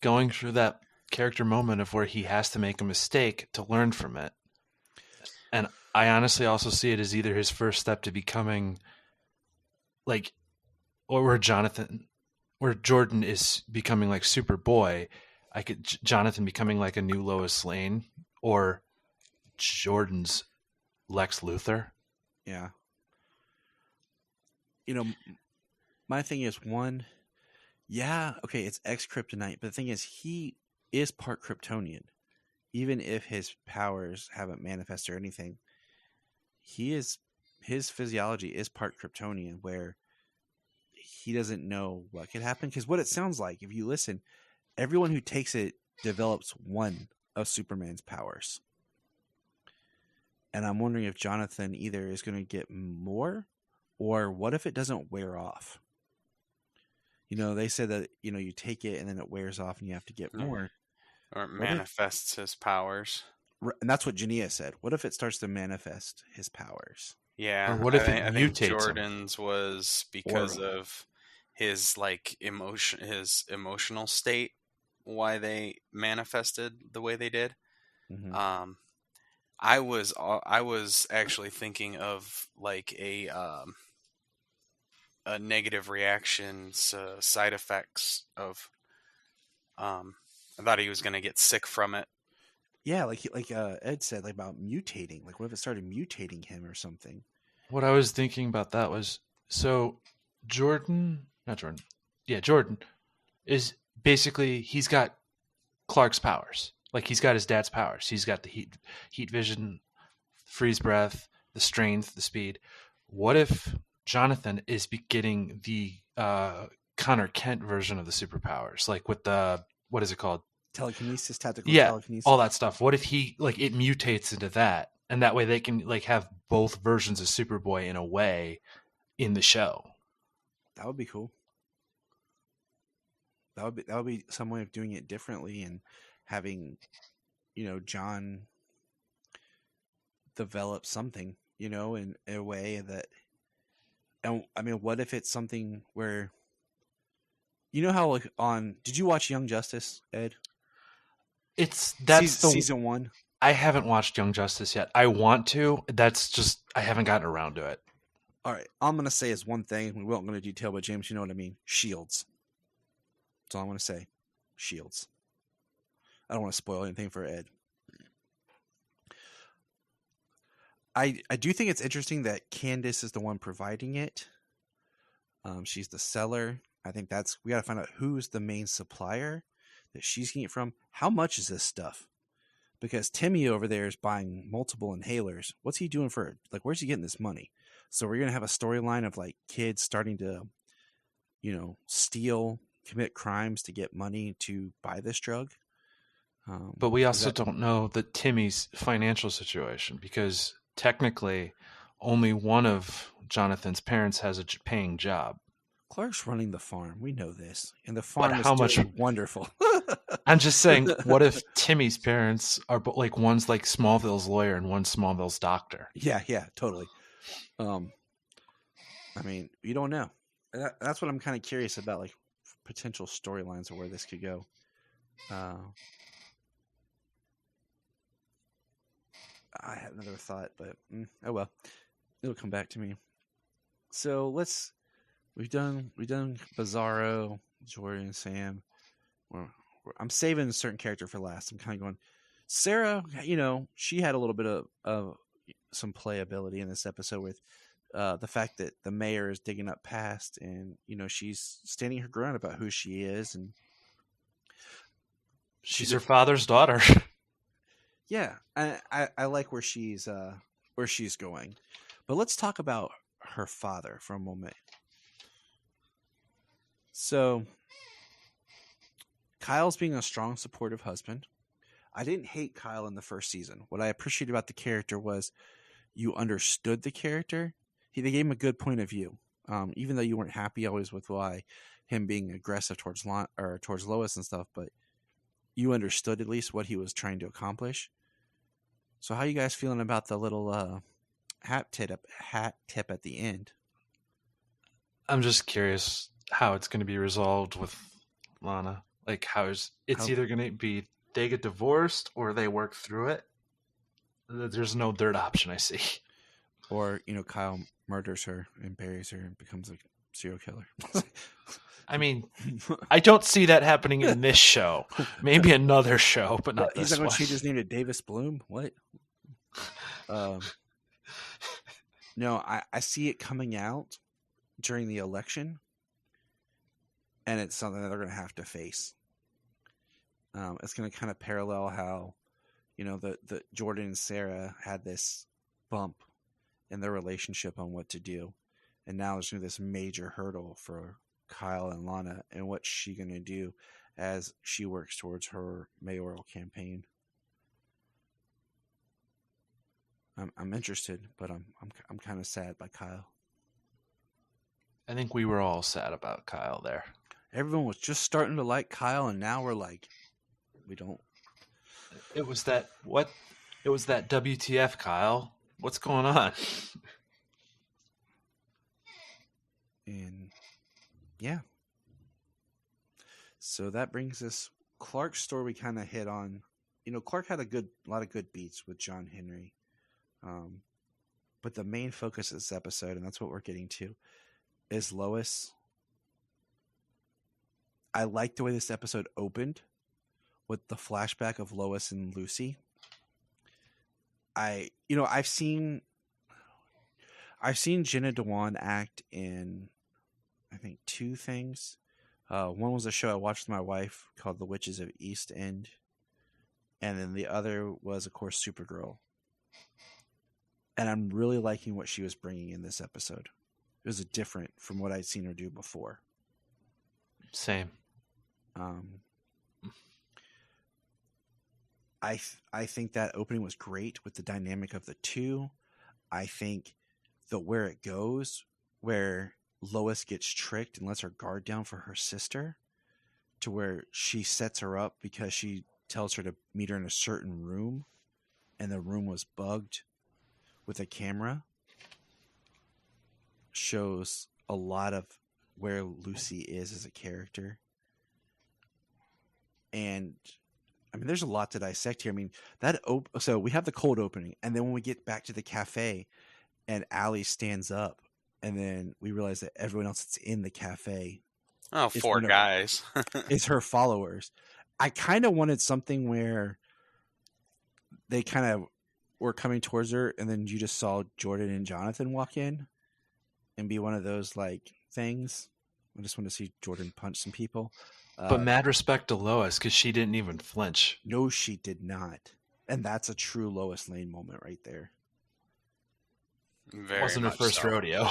going through that character moment of where he has to make a mistake to learn from it. And I honestly also see it as either his first step to becoming or where Jordan is becoming like Superboy. Jonathan becoming like a new Lois Lane, or Jordan's Lex Luthor. Yeah. My thing is it's ex-Kryptonite, but the thing is he is part Kryptonian. Even if his powers haven't manifested or anything, his physiology is part Kryptonian, where he doesn't know what could happen. Because what it sounds like, if you listen, everyone who takes it develops one of Superman's powers. And I'm wondering if Jonathan either is going to get more, or what if it doesn't wear off? They said that, you take it and then it wears off and you have to get more. Or it manifests his powers. And that's what Jania said. What if it starts to manifest his powers? Yeah. Or what if I think mutates Jordan's was because of his his emotional state, why they manifested the way they did. Mm-hmm. I was actually thinking of a negative reactions, side effects of. I thought he was going to get sick from it. Yeah, like Ed said, about mutating. What if it started mutating him or something? What I was thinking about that was, so Jordan is basically, he's got Clark's powers. He's got his dad's powers. He's got the heat vision, freeze breath, the strength, the speed. What if Jonathan is getting the Connor Kent version of the superpowers, with the, what is it called? Telekinesis, tactical telekinesis. All that stuff. What if he it mutates into that, and that way they can have both versions of Superboy in a way in the show? That would be cool. That would be some way of doing it differently, and having, John develop something, in a way that. And I mean, what if it's something where, You know how like did you watch Young Justice, Ed? That's season 1. I haven't watched Young Justice yet. I want to. That's just I haven't gotten around to it. All right, I'm gonna say is one thing. We won't go into detail, but James, you know what I mean. Shields. That's all I'm gonna say. Shields. I don't want to spoil anything for Ed. I do think it's interesting that Candace is the one providing it. She's the seller. I think we got to find out who's the main supplier that she's getting it from. How much is this stuff? Because Timmy over there is buying multiple inhalers. What's he doing for it? Like, where's he getting this money? So we're going to have a storyline of like kids starting to, steal, commit crimes to get money to buy this drug. But we also don't know Timmy's financial situation, because technically only one of Jonathan's parents has a paying job. Clark's running the farm. We know this. And the farm is doing wonderful. I'm just saying, what if Timmy's parents are like one's like Smallville's lawyer and one's Smallville's doctor? Yeah, totally. I mean, you don't know. That's what I'm kind of curious about, like potential storylines of where this could go. I had another thought, but oh well, it'll come back to me. So we've done Bizarro, Jordan, Sam. I'm saving a certain character for last. I'm kind of going, Sarah. She had a little bit of some playability in this episode with the fact that the mayor is digging up past, and she's standing her ground about who she is, and she's her father's daughter. Yeah, I like where she's going, but let's talk about her father for a moment. So, Kyle's being a strong, supportive husband. I didn't hate Kyle in the first season. What I appreciated about the character was you understood the character. They gave him a good point of view, even though you weren't happy always with why him being aggressive towards Lois and stuff, but you understood at least what he was trying to accomplish. So how are you guys feeling about the little hat tip at the end? I'm just curious how it's going to be resolved with Lana. Like, it's either going to be they get divorced or they work through it. There's no third option I see. Or, Kyle murders her and buries her and becomes a serial killer. I mean, I don't see that happening in this show. Maybe another show, but not this one. He's not going to change his name to Davis Bloom? What? No, I see it coming out during the election, and it's something that they're going to have to face. It's going to kind of parallel how, the Jordan and Sarah had this bump in their relationship on what to do, and now there's going to be this major hurdle for Kyle and Lana, and what's she going to do as she works towards her mayoral campaign. I'm interested, but I'm kind of sad by Kyle. I think we were all sad about Kyle there. Everyone was just starting to like Kyle, and now we're like, we don't. It was that WTF, Kyle? What's going on? And yeah. So that brings us Clark's story. We kind of hit on. Clark had a lot of good beats with John Henry. But the main focus of this episode, and that's what we're getting to, is Lois. I like the way this episode opened with the flashback of Lois and Lucy. I've seen Jenna Dewan act in, I think, 2 things. One was a show I watched with my wife called The Witches of East End. And then the other was, of course, Supergirl. And I'm really liking what she was bringing in this episode. It was different from what I'd seen her do before. Same. I think that opening was great with the dynamic of the two. I think where it goes, where Lois gets tricked and lets her guard down for her sister, to where she sets her up because she tells her to meet her in a certain room, and the room was bugged with a camera, shows a lot of where Lucy is as a character And I mean, there's a lot to dissect here. I mean, so we have the cold opening, and then when we get back to the cafe, and Allie stands up, and then we realize that everyone else that's in the cafe, four guys, is her followers. I kind of wanted something where they kind of were coming towards her, and then you just saw Jordan and Jonathan walk in, and be one of those like things. I just want to see Jordan punch some people. But mad respect to Lois, because she didn't even flinch. No, she did not. And that's a true Lois Lane moment right there. Wasn't her first rodeo.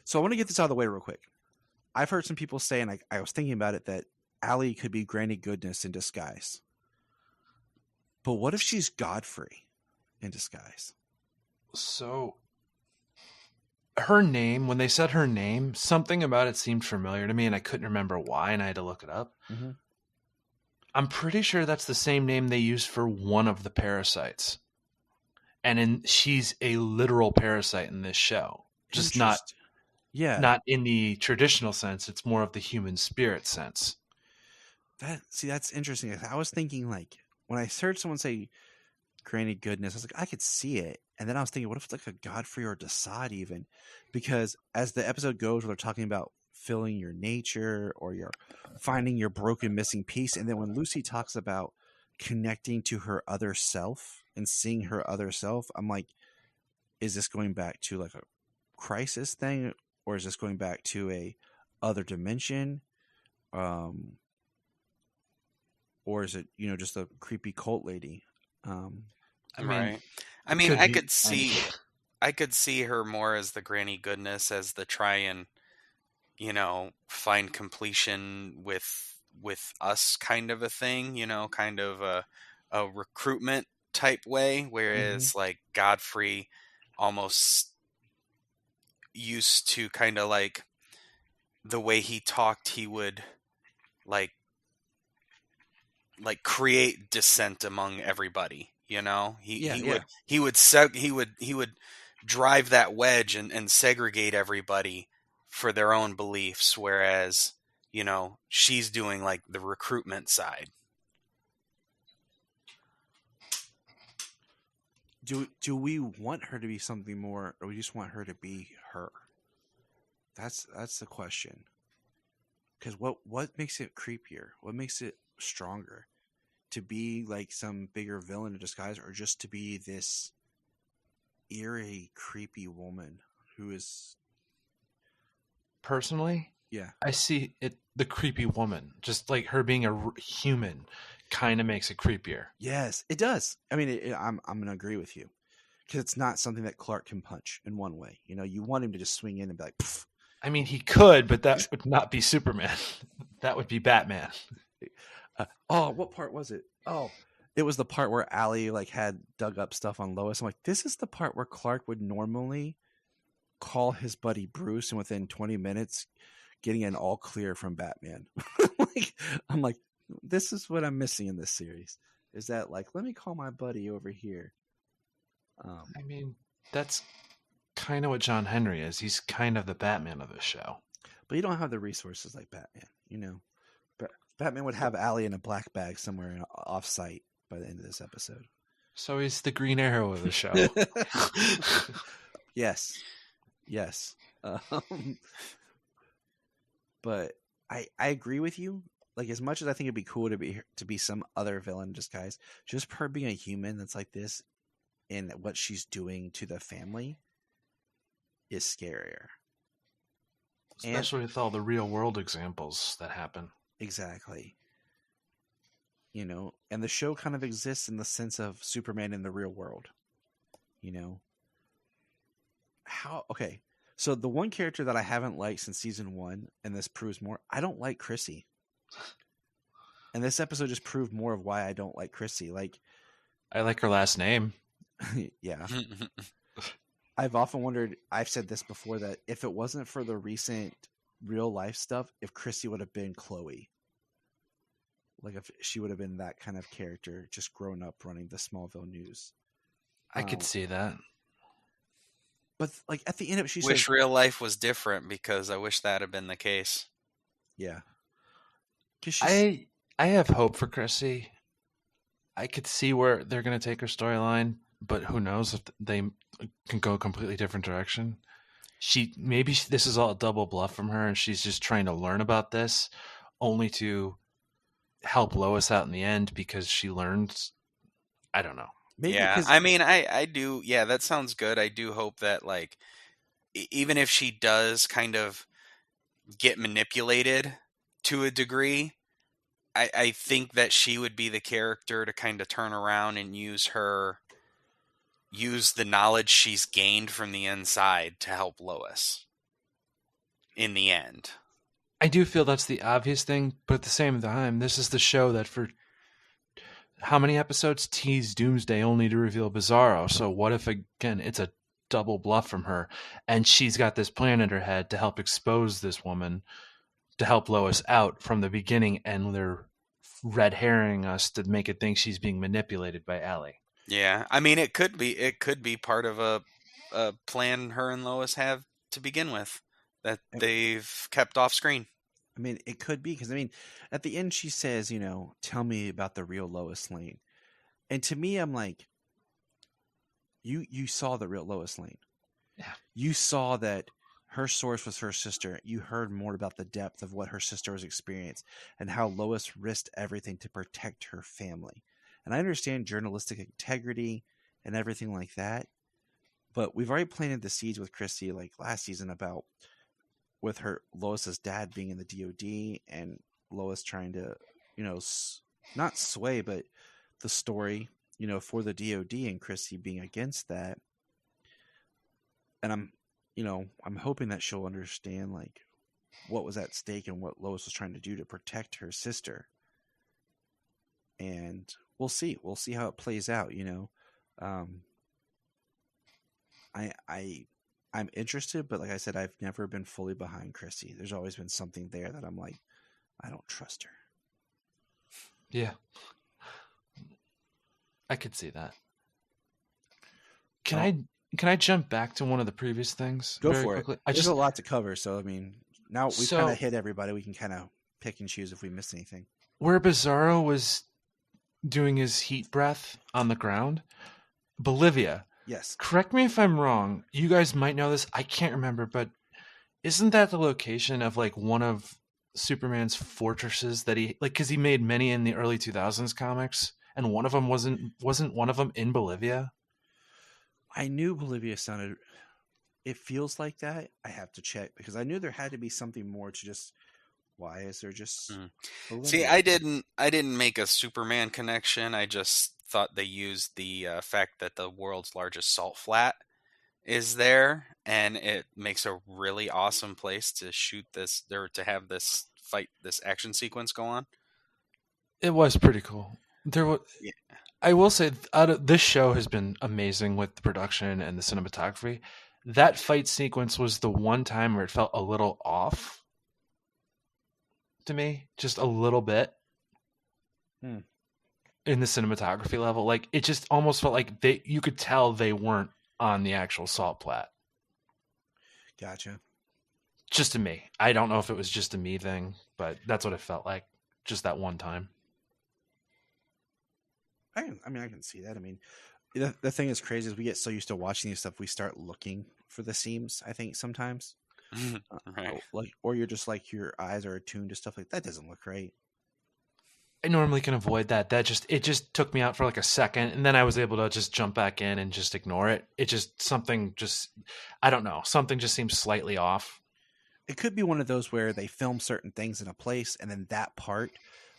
So I want to get this out of the way real quick. I've heard some people say, and I was thinking about it, that Allie could be Granny Goodness in disguise. But what if she's Godfrey in disguise? So her name, when they said her name, something about it seemed familiar to me, and I couldn't remember why, and I had to look it up. Mm-hmm. I'm pretty sure that's the same name they used for one of the parasites. And she's a literal parasite in this show. Just not in the traditional sense. It's more of the human spirit sense. That's interesting. I was thinking, like, when I heard someone say Granny Goodness, I was like, I could see it. And then I was thinking, what if it's like a Godfrey or Desaad even? Because as the episode goes, they're talking about filling your nature or you're finding your broken, missing piece. And then when Lucy talks about connecting to her other self and seeing her other self, I'm like, is this going back to like a crisis thing? Or is this going back to a other dimension? Or is it, just a creepy cult lady? Right. I mean, I could see her more as the Granny Goodness, as the try and, find completion with us kind of a thing, kind of a recruitment type way, whereas like Godfrey almost used to kind of like the way he talked, he would like create dissent among everybody. He would drive that wedge and segregate everybody for their own beliefs, whereas she's doing like the recruitment side. Do we want her to be something more, or we just want her to be her? That's the question. Because what makes it creepier? What makes it stronger? To be like some bigger villain in disguise, or just to be this eerie, creepy woman who is... Personally, yeah, I see it. The creepy woman, just like her being a human, kind of makes it creepier. Yes, it does. I mean, I'm going to agree with you, because it's not something that Clark can punch in one way. You want him to just swing in and be like, pfft. I mean, he could, but that would not be Superman. That would be Batman. What part was it? Oh, it was the part where Allie like had dug up stuff on Lois. I'm like, this is the part where Clark would normally call his buddy Bruce, and within 20 minutes getting an all clear from Batman. I'm like, this is what I'm missing in this series. Is that like, let me call my buddy over here. I mean, that's kind of what John Henry is. He's kind of the Batman of the show. But you don't have the resources like Batman, Batman would have Allie in a black bag somewhere off-site by the end of this episode. So he's the Green Arrow of the show. Yes. But I agree with you. Like, as much as I think it'd be cool to be some other villain in disguise, just her being a human that's like this and what she's doing to the family is scarier. Especially with all the real world examples that happen. Exactly. And the show kind of exists in the sense of Superman in the real world. Okay. So the one character that I haven't liked since season 1, and this proves more, I don't like Chrissy. And this episode just proved more of why I don't like Chrissy. Like, I like her last name. Yeah. I've often wondered, I've said this before, that if it wasn't for the recent real life stuff, if Chrissy would have been Chloe. Like, if she would have been that kind of character, just grown up running the Smallville News. I could see that. But like at the end of it, she wish real life was different, because I wish that had been the case. Yeah. 'Cause she's, I have hope for Chrissy. I could see where they're going to take her storyline, but who knows if they can go a completely different direction. This is all a double bluff from her, and she's just trying to learn about this, only to help Lois out in the end because she learns. I don't know. maybe Yeah, 'cause- I mean, I do. Yeah, that sounds good. I do hope that, like, even if she does kind of get manipulated to a degree, I think that she would be the character to kind of turn around and use the knowledge she's gained from the inside to help Lois in the end. I do feel that's the obvious thing, but at the same time, this is the show that for how many episodes teased Doomsday only to reveal Bizarro. So what if, again, it's a double bluff from her, and she's got this plan in her head to help expose this woman, to help Lois out from the beginning, and they're red herring us to make it think she's being manipulated by Allie. Yeah, I mean, it could be part of a plan her and Lois have to begin with that they've kept off screen. I mean, it could be because, I mean, at the end she says, tell me about the real Lois Lane. And to me, I'm like, you saw the real Lois Lane. Yeah. You saw that her source was her sister. You heard more about the depth of what her sister was experiencing and how Lois risked everything to protect her family. And I understand journalistic integrity and everything like that. But we've already planted the seeds with Chrissy, like last season, about with her Lois's dad being in the DOD and Lois trying to, not sway, but the story, for the DOD and Chrissy being against that. And I'm hoping that she'll understand like what was at stake and what Lois was trying to do to protect her sister. And we'll see how it plays out. I'm interested, but like I said, I've never been fully behind Chrissy. There's always been something there that I'm like, I don't trust her. Yeah. I could see that. Can I jump back to one of the previous things? Go very for quickly? it. There's a lot to cover, so I mean, now we've So- kind of hit everybody. We can kind of pick and choose if we miss anything. Where Bizarro was doing his heat breath on the ground, Bolivia. Yes. Correct me if I'm wrong. You guys might know this. I can't remember, but isn't that the location of like one of Superman's fortresses that he like? Because he made many in the early 2000s comics, and one of them wasn't one of them in Bolivia. I knew Bolivia sounded. It feels like that. I have to check because I knew there had to be something more to just. Why is there just? Bolivia? See, I didn't make a Superman connection. I just thought they used the fact that the world's largest salt flat is there, and it makes a really awesome place to shoot this, or to have this action sequence go on. It was pretty cool. Yeah. I will say, this show has been amazing with the production and the cinematography. That fight sequence was the one time where it felt a little off to me, just a little bit. In the cinematography level, like it just almost felt like you could tell they weren't on the actual salt flat. Gotcha. Just to me. I don't know if it was just a me thing, but that's what it felt like. Just that one time. I can see that. I mean, the thing that's crazy is we get so used to watching these stuff, we start looking for the seams. I think sometimes, Right. or you're just like your eyes are attuned to stuff like that. Doesn't look right. I normally can avoid that. It just took me out for like a second, and then I was able to just jump back in and just ignore it. I don't know. Something just seems slightly off. It could be one of those where they film certain things in a place, and then that part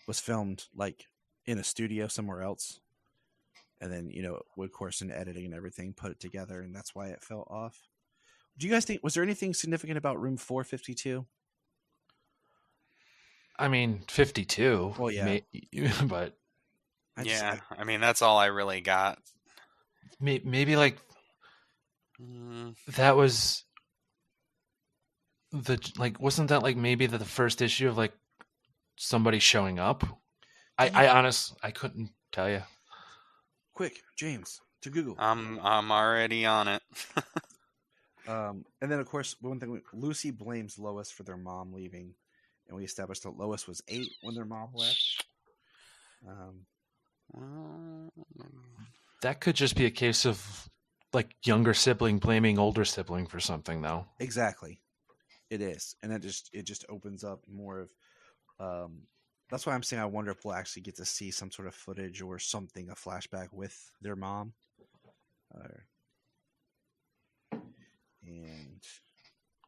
was filmed like in a studio somewhere else, and then of course in editing and everything put it together, and that's why it fell off. Do you guys think was there anything significant about room 452? I mean, 52. Well, yeah. But I mean, that's all I really got. maybe like that was wasn't that like maybe the first issue of like somebody showing up? I couldn't tell you. Quick, James, to Google. I'm already on it. And then of course one thing, Lucy blames Lois for their mom leaving. and we established that Lois was 8 when their mom left. That could just be a case of like younger sibling blaming older sibling for something, though. Exactly, it is, and it just opens up more of. That's why I'm saying I wonder if we'll actually get to see some sort of footage or something, a flashback with their mom.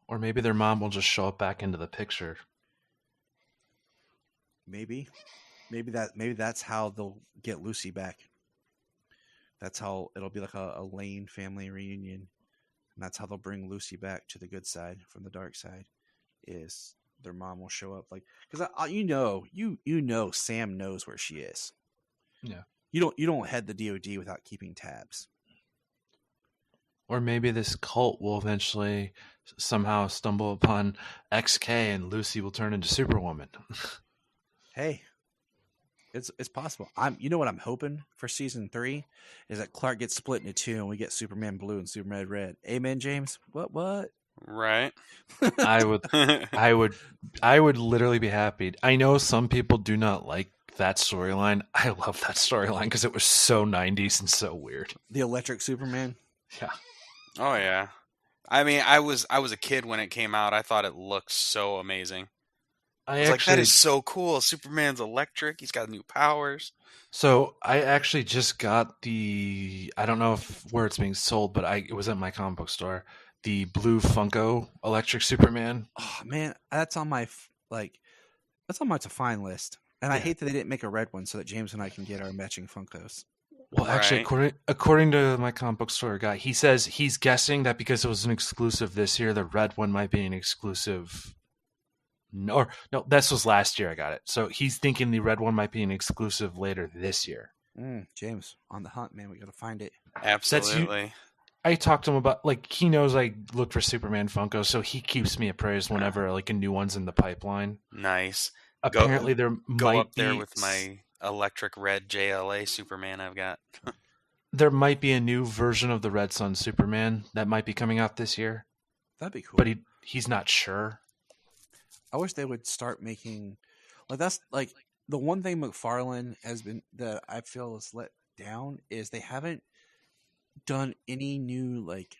Or maybe their mom will just show up back into the picture. Maybe that's how they'll get Lucy back. That's how it'll be like a Lane family reunion, and that's how they'll bring Lucy back to the good side from the dark side. Is their mom will show up, like, because you know Sam knows where she is. Yeah, you don't head the DoD without keeping tabs. Or maybe this cult will eventually somehow stumble upon XK and Lucy will turn into Superwoman. Hey, it's possible. You know what I'm hoping for season 3 is that Clark gets split into 2 and we get Superman Blue and Superman Red. Amen, James? What? Right. I would literally be happy. I know some people do not like that storyline. I love that storyline because it was so 90s and so weird. The Electric Superman? Yeah. Oh yeah. I mean, I was a kid when it came out. I thought it looked so amazing. I was like, that is so cool. Superman's electric. He's got new powers. So I actually just got I don't know where it's being sold, but it was at my comic book store. The blue Funko Electric Superman. Oh man, that's on my to find list. And I hate that they didn't make a red one so that James and I can get our matching Funkos. Well, actually, according to my comic book store guy, he says he's guessing that because it was an exclusive this year, the red one might be an exclusive. No, this was last year I got it. So he's thinking the red one might be an exclusive later this year. James, on the hunt, man. We got to find it. Absolutely. I talked to him about, like, he knows I look for Superman Funko, so he keeps me appraised whenever like a new one's in the pipeline. Nice. Apparently, go might up there be, with my electric red JLA Superman I've got. There might be a new version of the Red Sun Superman that might be coming out this year. That'd be cool. But he's not sure. I wish they would start making, like, that's like the one thing McFarlane has been that I feel is let down is they haven't done any new, like,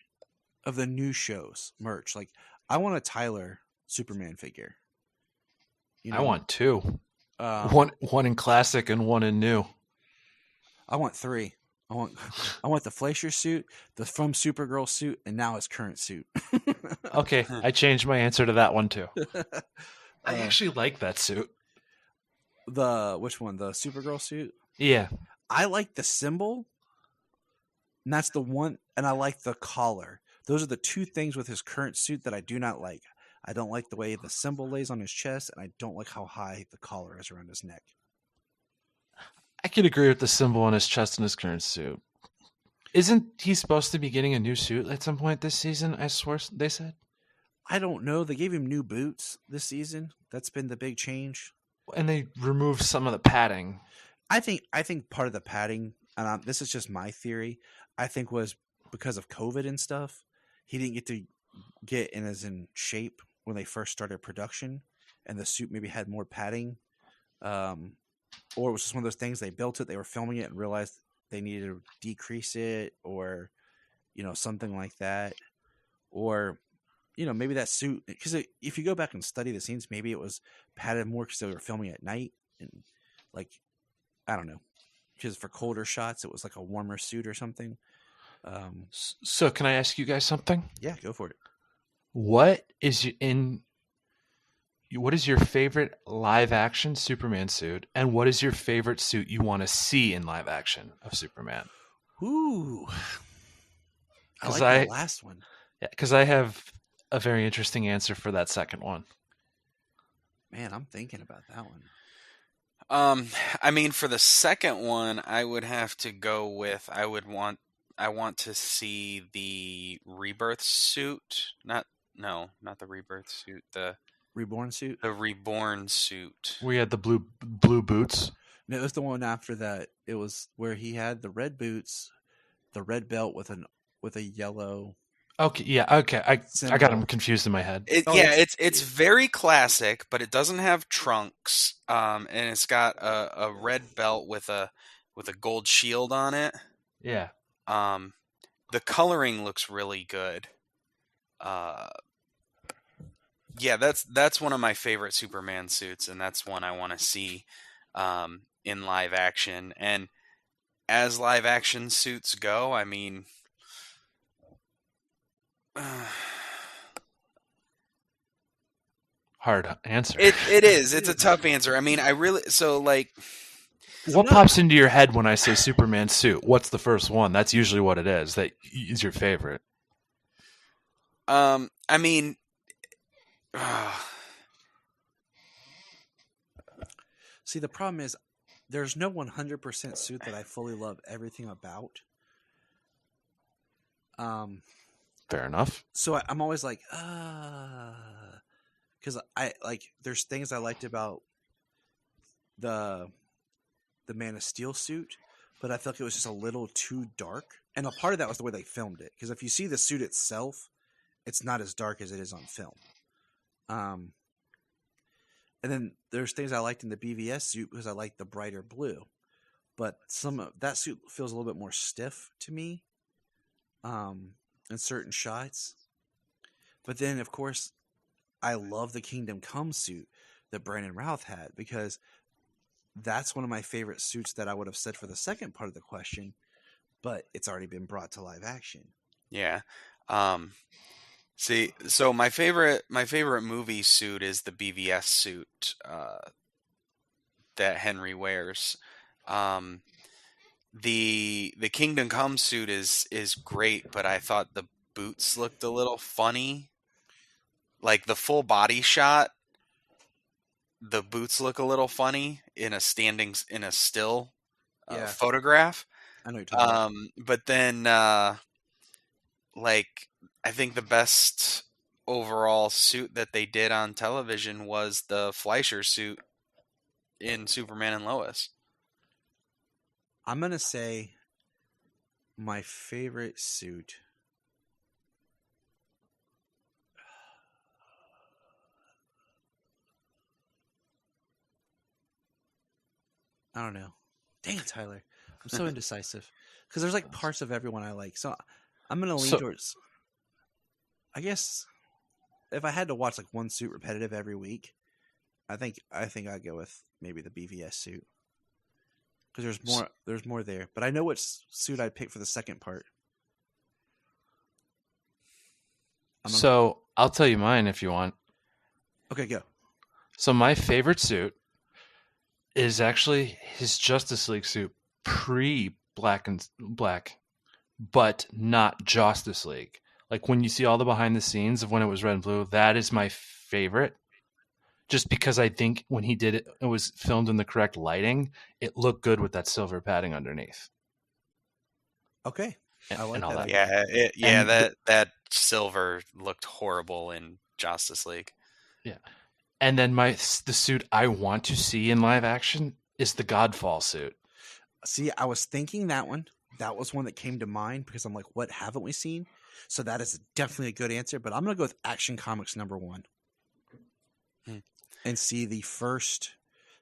of the new shows merch. Like, I want a Tyler Superman figure. I want 2. One in classic and one in new. I want 3. I want the Fleischer suit, the From Supergirl suit, and now his current suit. Okay, I changed my answer to that one too. I actually like that suit. Which one? The Supergirl suit? Yeah. I like the symbol, and that's the one, and I like the collar. Those are the 2 things with his current suit that I do not like. I don't like the way the symbol lays on his chest, and I don't like how high the collar is around his neck. I could agree with the symbol on his chest in his current suit. Isn't he supposed to be getting a new suit at some point this season? I swear they said. I don't know. They gave him new boots this season. That's been the big change. And they removed some of the padding. I think part of the padding, and this is just my theory, I think was because of COVID and stuff. He didn't get to get in shape when they first started production, and the suit maybe had more padding. Or it was just one of those things, they built it, they were filming it and realized they needed to decrease it, or, something like that. Or, maybe that suit, because if you go back and study the scenes, maybe it was padded more because they were filming at night. And, like, I don't know. Because for colder shots, it was like a warmer suit or something. So can I ask you guys something? Yeah, go for it. What is your favorite live action Superman suit, and what is your favorite suit you want to see in live action of Superman? Ooh, I like the last one. Yeah, because I have a very interesting answer for that second one. Man, I'm thinking about that one. I mean, for the second one, I would have to go with I want to see the Rebirth suit. Not the Rebirth suit. The Reborn suit? The Reborn suit. We had the blue boots. No, it was the one after that. It was where he had the red boots, the red belt with a yellow Okay, yeah, okay. I got Similar. them confused in my head. It's very classic, but it doesn't have trunks. And it's got a red belt with a gold shield on it. Yeah. The coloring looks really good. Yeah, that's one of my favorite Superman suits, and that's one I want to see in live action. And as live action suits go, I mean, Hard answer. it is. It's a tough answer. I mean, What pops into your head when I say Superman suit? What's the first one? That's usually what it is. That is your favorite. I mean, See, the problem is there's no 100% suit that I fully love everything about. Fair enough. So I'm always like, because there's things I liked about the Man of Steel suit, but I felt like it was just a little too dark. And a part of that was the way they filmed it. Because if you see the suit itself, it's not as dark as it is on film. And then there's things I liked in the BVS suit because I liked the brighter blue. But some of that suit feels a little bit more stiff to me in certain shots. But then, of course, I love the Kingdom Come suit that Brandon Routh had because that's one of my favorite suits that I would have said for the second part of the question, but it's already been brought to live action. yeah. See, so my favorite movie suit is the BVS suit that Henry wears. The Kingdom Come suit is great, but I thought the boots looked a little funny. Like the full body shot, the boots look a little funny in a still photograph. I know what you're talking about. But then I think the best overall suit that they did on television was the Fleischer suit in Superman and Lois. I'm going to say my favorite suit. I don't know. Dang it, Tyler. I'm so indecisive. Because there's like parts of everyone I like. So I'm going to lean towards... I guess if I had to watch like one suit repetitive every week, I think I'd go with maybe the BVS suit. Because there's more there. But I know which suit I'd pick for the second part. So I'll tell you mine if you want. Okay, go. So my favorite suit is actually his Justice League suit pre-Black, but not Justice League. Like when you see all the behind the scenes of when it was red and blue, that is my favorite. Just because I think when he did it, it was filmed in the correct lighting. It looked good with that silver padding underneath. Okay, I like that. That silver looked horrible in Justice League. Yeah, and then the suit I want to see in live action is the Godfall suit. See, I was thinking that one. That was one that came to mind because I'm like, what haven't we seen? So that is definitely a good answer. But I'm going to go with Action Comics #1. And see the first,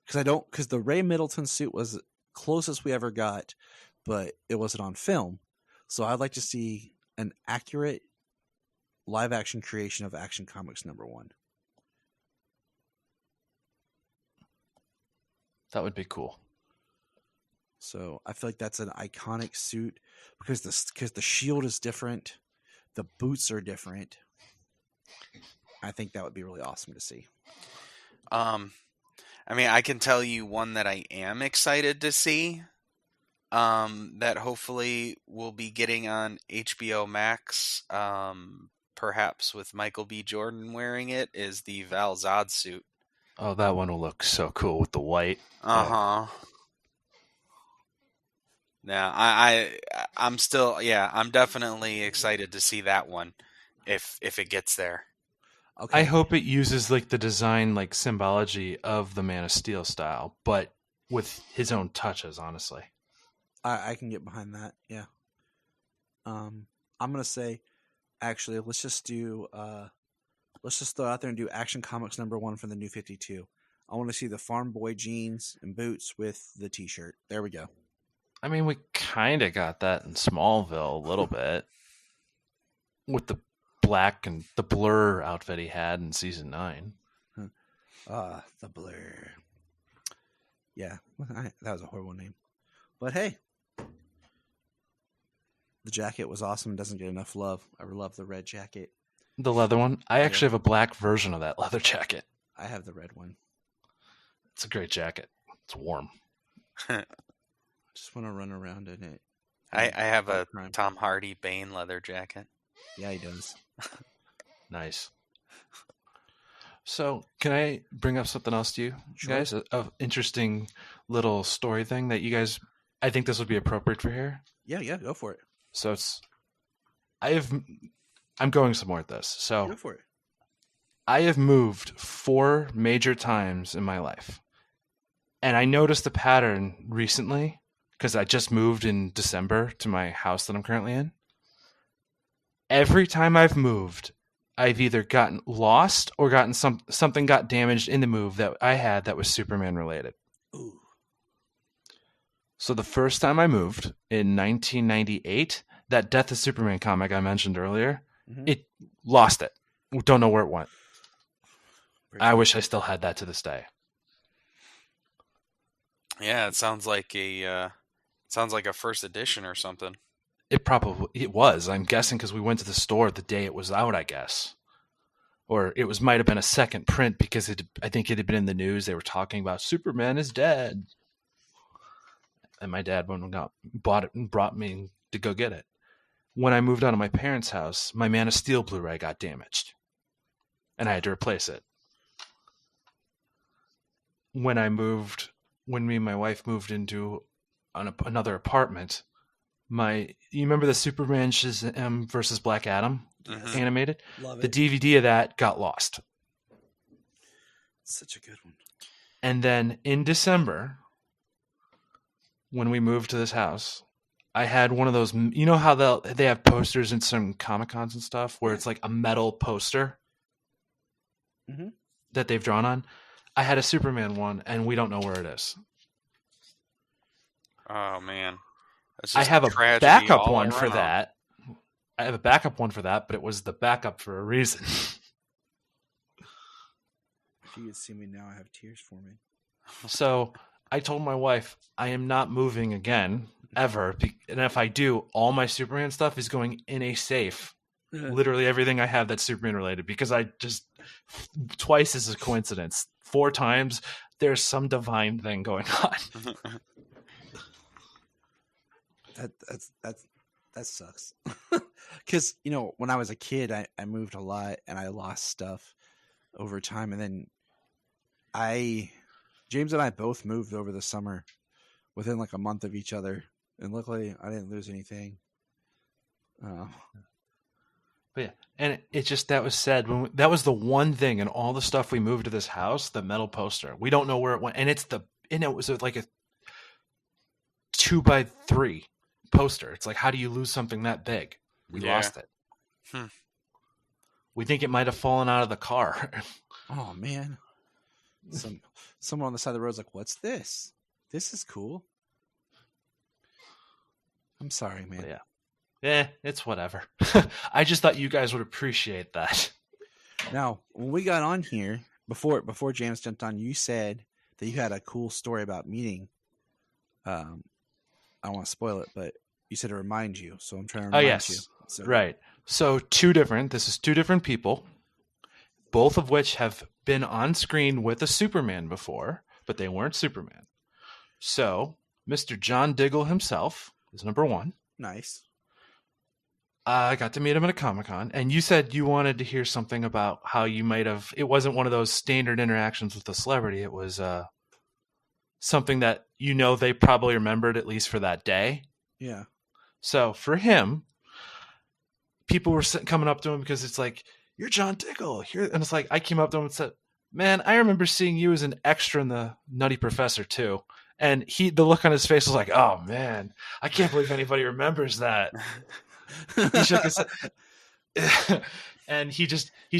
because the Ray Middleton suit was the closest we ever got, but it wasn't on film. So I'd like to see an accurate live action creation of Action Comics #1. That would be cool. So I feel like that's an iconic suit because the shield is different, the boots are different. I think that would be really awesome to see. I mean, I can tell you one that I am excited to see, that hopefully we'll be getting on HBO Max, perhaps with Michael B. Jordan wearing it, is the Val Zod suit. Oh, that one will look so cool with the white. Uh-huh. Now, I'm definitely excited to see that one if it gets there. Okay. I hope it uses like the design, like symbology of the Man of Steel style, but with his own touches, honestly. I can get behind that. Yeah. I'm going to say Actually, let's just throw out there and do Action Comics #1 for the New 52. I want to see the farm boy jeans and boots with the T-shirt. There we go. I mean, we kind of got that in Smallville a little bit with the black and the Blur outfit he had in season 9. The Blur. Yeah, that was a horrible name. But hey, the jacket was awesome. Doesn't get enough love. I love the red jacket. The leather one? I actually have a black version of that leather jacket. I have the red one. It's a great jacket. It's warm. I just want to run around in it. I have a Tom Hardy Bane leather jacket. Yeah, he does. Nice. So, can I bring up something else to you guys? An interesting little story thing that you guys, I think this would be appropriate for here. Yeah, go for it. So I'm going somewhere with this. So Go for it. I have moved 4 major times in my life. And I noticed a pattern recently because I just moved in December to my house that I'm currently in. Every time I've moved, I've either gotten lost or gotten something got damaged in the move that I had that was Superman related. Ooh. So the first time I moved in 1998, that Death of Superman comic I mentioned earlier, it lost it. We don't know where it went. I wish I still had that to this day. Yeah, it sounds like a first edition or something. It was. I'm guessing because we went to the store the day it was out, I guess. Or it might have been a second print because I think it had been in the news. They were talking about Superman is dead. And my dad bought it and brought me to go get it. When I moved out of my parents' house, my Man of Steel Blu-ray got damaged. And I had to replace it. When me and my wife moved into another apartment, you remember the Superman Shazam versus Black Adam animated? Love the it. DVD of that got lost. Such a good one. And then in December, when we moved to this house, I had one of those, you know how they have posters in some Comic-Cons and stuff where it's like a metal poster that they've drawn on? I had a Superman one, and we don't know where it is. Oh, man. I have a backup one for that. I have a backup one for that, but it was the backup for a reason. If you could see me now, I have tears forming. So I told my wife, I am not moving again, ever. And if I do, all my Superman stuff is going in a safe. Literally everything I have that's Superman related, because I just, twice is a coincidence. 4 times, there's some divine thing going on. That sucks. Because, when I was a kid, I moved a lot and I lost stuff over time. And then James and I both moved over the summer within like a month of each other. And luckily, I didn't lose anything. But yeah, and it just, that was said, that was the one thing in all the stuff we moved to this house, the metal poster. We don't know where it went. And it was like a 2x3 poster. It's like, how do you lose something that big? We lost it. We think it might have fallen out of the car. Oh, man. Someone on the side of the road is like, what's this? This is cool. I'm sorry, man. But yeah, it's whatever. I just thought you guys would appreciate that. Now, when we got on here, before James jumped on, you said that you had a cool story about meeting. I don't want to spoil it, but you said to remind you, so I'm trying to remind you. So. Right. So this is 2 different people, both of which have been on screen with a Superman before, but they weren't Superman. So Mr. John Diggle himself is number 1. Nice. I got to meet him at a Comic-Con, and you said you wanted to hear something about how you might have, it wasn't one of those standard interactions with a celebrity. It was something that they probably remembered at least for that day. Yeah. So for him, people were coming up to him because it's like, you're John Diggle. And it's like, I came up to him and said, man, I remember seeing you as an extra in the Nutty Professor too. And the look on his face was like, oh man, I can't believe anybody remembers that. He shook his head. And he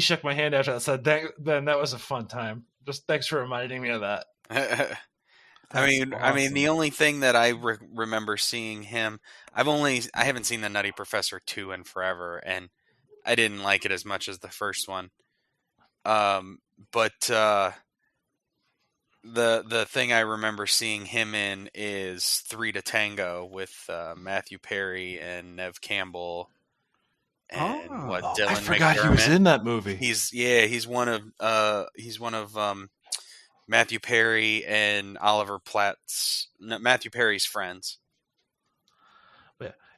shook my hand after that. Said, "Ben, that was a fun time. Just thanks for reminding me of that." I mean, awesome. the only thing that I remember seeing him, I haven't seen the Nutty Professor 2 in forever, and I didn't like it as much as the first one. But the thing I remember seeing him in is 3 to Tango with Matthew Perry and Nev Campbell and Dylan I forgot McDermott. he was in that movie. He's one of Matthew Perry and Oliver Platt's Matthew Perry's friends.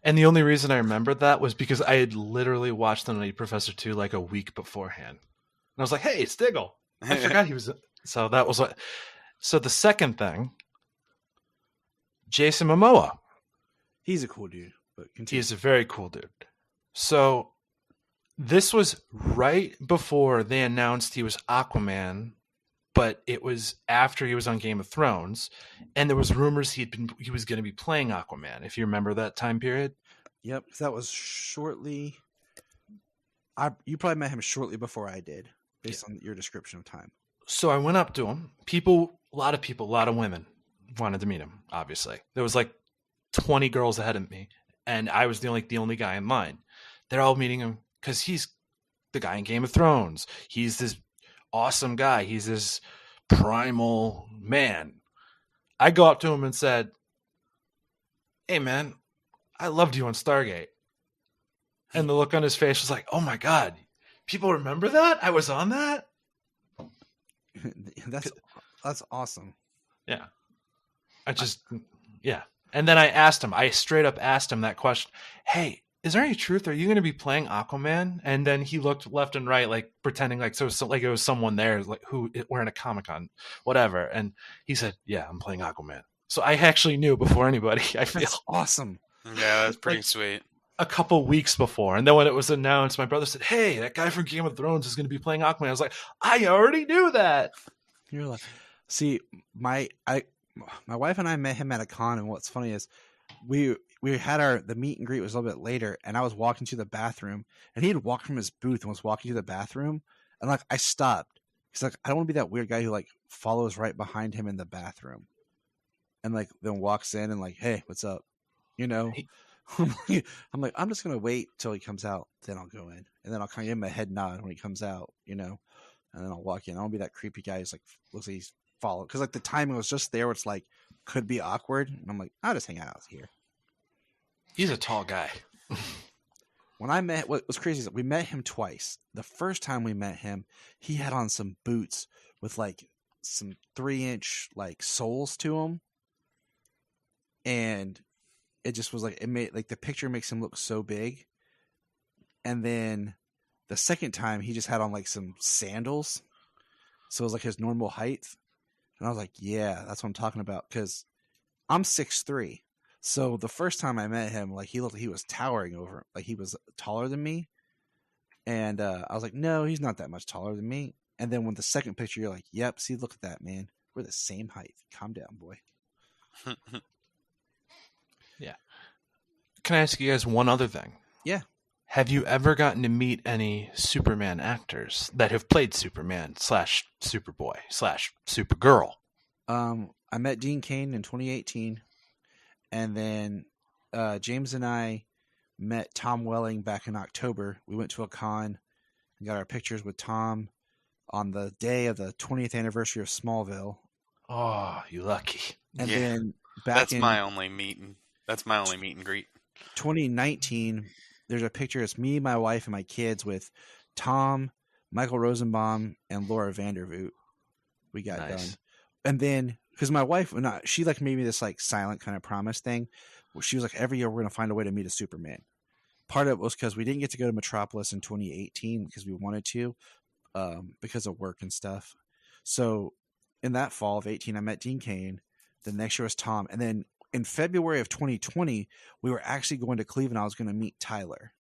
And the only reason I remembered that was because I had literally watched The Nutty Professor 2 like a week beforehand. And I was like, hey, it's Diggle. I forgot he was. So that was what. So the second thing, Jason Momoa. He's a cool dude. But continue. He's a very cool dude. So this was right before they announced he was Aquaman, but it was after he was on Game of Thrones, and there was rumors he was going to be playing Aquaman. If you remember that time period. Yep, that was shortly. You probably met him shortly before I did, based on your description of time. So I went up to him. A lot of women wanted to meet him. Obviously, there was like 20 girls ahead of me, and I was the only guy in line. They're all meeting him because he's the guy in Game of Thrones. He's this awesome guy. He's this primal man. I go up to him and said, "Hey, man, I loved you on Stargate." And the look on his face was like, "Oh my God, people remember that? I was on that?" That's awesome. Yeah. And then I straight up asked him that question. Hey, is there any truth? Are you going to be playing Aquaman? And then he looked left and right, like pretending like like it was someone there, like who wearing a Comic-Con, whatever. And he said, "Yeah, I'm playing Aquaman." So I actually knew before anybody. I feel That's awesome. Yeah, that's pretty sweet. A couple weeks before, and then when it was announced, my brother said, "Hey, that guy from Game of Thrones is going to be playing Aquaman." I was like, "I already knew that." You're like, see, my wife and I met him at a con, and what's funny is we had the meet and greet was a little bit later, and I was walking to the bathroom, and he had walked from his booth and was walking to the bathroom, and like I stopped. He's like, I don't want to be that weird guy who like follows right behind him in the bathroom, and like then walks in and like, hey, what's up? You know, I'm like, I'm just gonna wait till he comes out, then I'll go in, and then I'll kind of give him a head nod when he comes out, you know, and then I'll walk in. I don't be that creepy guy who's like looks like he's followed because like the timing was just there where it's like could be awkward, and I'm like, I'll just hang out here. He's a tall guy. When I met, what was crazy is that we met him twice. The first time we met him, he had on some boots with like some 3-inch like soles to them, and it just was like it made like the picture makes him look so big. And then the second time, he just had on like some sandals, so it was like his normal height. And I was like, yeah, that's what I'm talking about because I'm 6'3". So the first time I met him, like he looked like he was towering over him. Like he was taller than me. And I was like, no, he's not that much taller than me. And then when the second picture, you're like, yep, see, look at that, man. We're the same height. Calm down, boy. Yeah. Can I ask you guys one other thing? Yeah. Have you ever gotten to meet any Superman actors that have played Superman / Superboy / Supergirl? I met Dean Cain in 2018. And then James and I met Tom Welling back in October. We went to a con and got our pictures with Tom on the day of the 20th anniversary of Smallville. Oh, you lucky. And Yeah. then That's my only meet and greet. 2019, there's a picture. It's me, my wife, and my kids with Tom, Michael Rosenbaum, and Laura Vandervoot. We got done. And then, because my wife, she like made me this like silent kind of promise thing where she was like, every year we're going to find a way to meet a Superman. Part of it was because we didn't get to go to Metropolis in 2018 because we wanted to, because of work and stuff. So in that fall of 18, I met Dean Cain. The next year was Tom. And then in February of 2020, we were actually going to Cleveland. I was going to meet Tyler.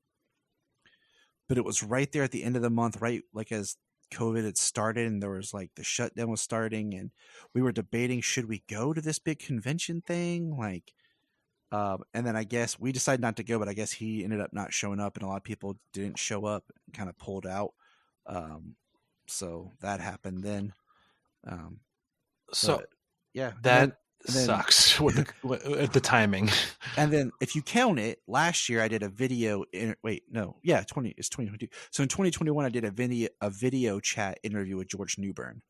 But it was right there at the end of the month, right like as COVID had started and there was like the shutdown was starting and we were debating, should we go to this big convention thing? Like, And then I guess we decided not to go, but I guess he ended up not showing up, and a lot of people didn't show up and kind of pulled out. So that happened then. So yeah, that then, sucks with the timing. And then if you count it, last year I did a video. It's 2022. So in 2021 I did a video chat interview with George Newbern.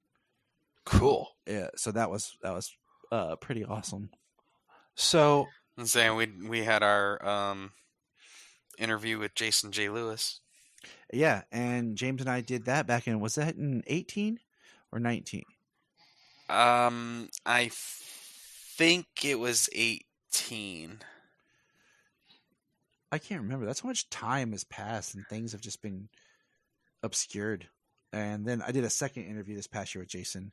Cool. Yeah, so that was pretty awesome. So I'm saying we had our interview with Jason J. Lewis. Yeah, and James and I did that back in, was that in 18 or 19? I think it was 18. I can't remember. That's how much time has passed and things have just been obscured. And then I did a second interview this past year with Jason.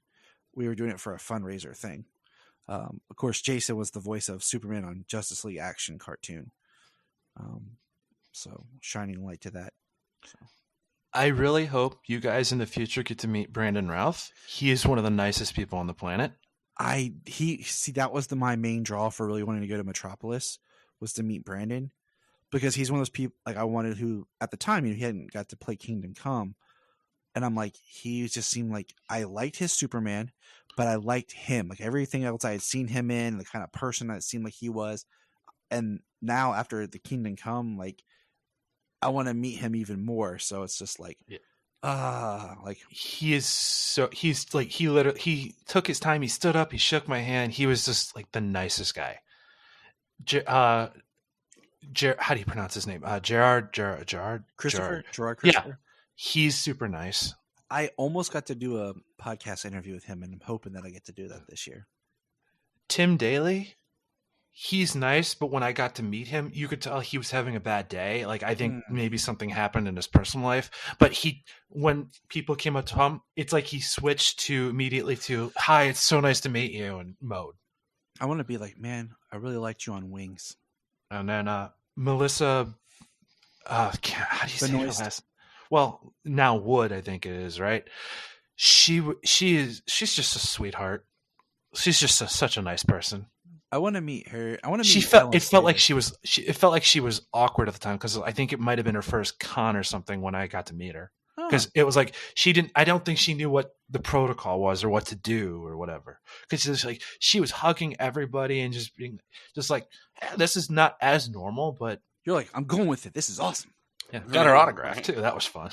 We were doing it for a fundraiser thing. Of course, Jason was the voice of Superman on Justice League Action cartoon. So shining light to that. So. I really hope you guys in the future get to meet Brandon Routh. He is one of the nicest people on the planet. That was my main draw for really wanting to go to Metropolis, was to meet Brandon, because he's one of those people like I wanted, who at the time he hadn't got to play Kingdom Come, and I'm like, he just seemed like I liked his Superman, but I liked him, like everything else I had seen him in, the kind of person that it seemed like he was, and now after the Kingdom Come, like I want to meet him even more. So it's just like, like he took his time. He stood up, he shook my hand. He was just like the nicest guy. How do you pronounce his name? Gerard Christopher. Yeah, he's super nice. I almost got to do a podcast interview with him, and I'm hoping that I get to do that this year. Tim Daly, he's nice, but when I got to meet him, you could tell he was having a bad day. Like, I think maybe something happened in his personal life. But when people came up to him, it's like he switched immediately to, "Hi, it's so nice to meet you," and mode. I want to be like, man, I really liked you on Wings. And then Melissa, how do you say her last? Well, now Wood, I think it is, right? She's just a sweetheart. She's just such a nice person. I want to meet her. I want to meet. It felt like she was awkward at the time, because I think it might have been her first con or something when I got to meet her. Because it was like I don't think she knew what the protocol was or what to do or whatever. Because like she was hugging everybody and just being just like, hey, this is not as normal, but you're like, I'm going with it. This is awesome. Yeah, got her autograph too. That was fun.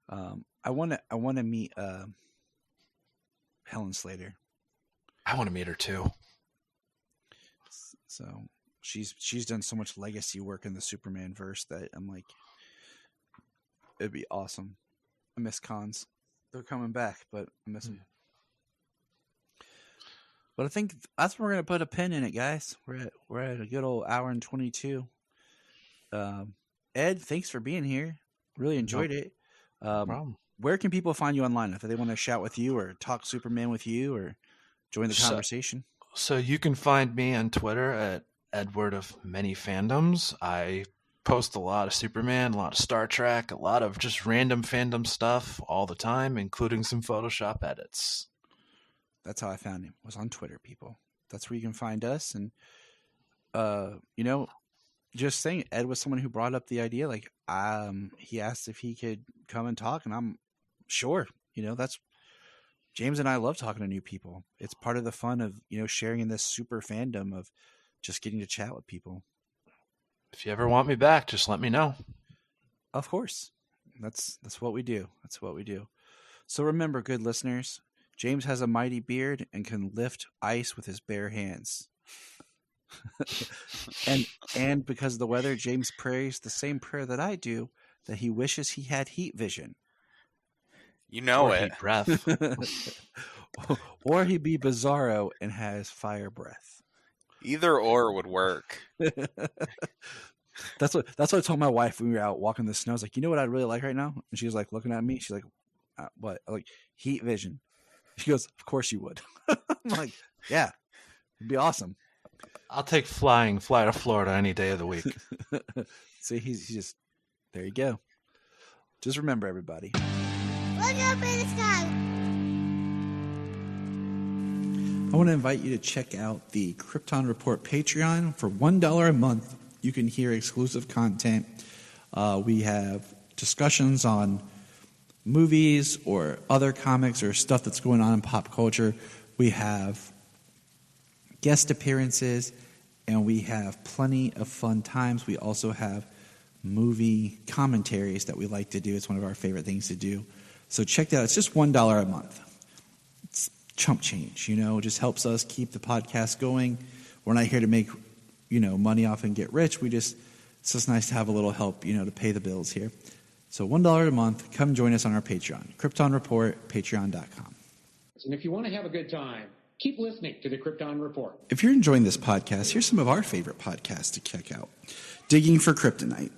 I want to meet Helen Slater. I want to meet her too. So she's done so much legacy work in the Superman verse that I'm like, it'd be awesome. I miss cons. They're coming back, but I miss them. But I think that's where we're gonna put a pin in it, guys. We're at a good old hour and 22. Ed, thanks for being here. Really enjoyed it. No problem. Where can people find you online if they want to shout with you or talk Superman with you or join the conversation? So you can find me on Twitter at Edward of Many Fandoms. I post a lot of Superman, a lot of Star Trek, a lot of just random fandom stuff all the time, including some Photoshop edits. That's how I found him, was on Twitter, people. That's where you can find us. And, just saying, Ed was someone who brought up the idea. Like, he asked if he could come and talk, and I'm sure. That's James and I love talking to new people. It's part of the fun of sharing in this super fandom of just getting to chat with people. If you ever want me back, just let me know. Of course, that's what we do. That's what we do. So remember, good listeners, James has a mighty beard and can lift ice with his bare hands. and because of the weather, James prays the same prayer that I do, that he wishes he had heat vision. Or heat breath. Or he be Bizarro and has fire breath. Either or would work. That's what I told my wife when we were out walking in the snow. I was like, you know what I'd really like right now? And she was like looking at me. She's like, what? I'm like, heat vision. She goes, of course you would. I'm like, yeah, it'd be awesome. I'll take fly to Florida any day of the week. See, he's just, there you go. Just remember, everybody. Look up in the sky. I want to invite you to check out the Krypton Report Patreon. For $1 a month, you can hear exclusive content. We have discussions on movies or other comics or stuff that's going on in pop culture. We have guest appearances, and we have plenty of fun times. We also have movie commentaries that we like to do. It's one of our favorite things to do. So check that out. It's just $1 a month. It's chump change, it just helps us keep the podcast going. We're not here to make, money off and get rich. It's just nice to have a little help, to pay the bills here. So $1 a month, come join us on our Patreon. Krypton Report, patreon.com. And if you want to have a good time, keep listening to the Krypton Report. If you're enjoying this podcast, here's some of our favorite podcasts to check out. Digging for Kryptonite,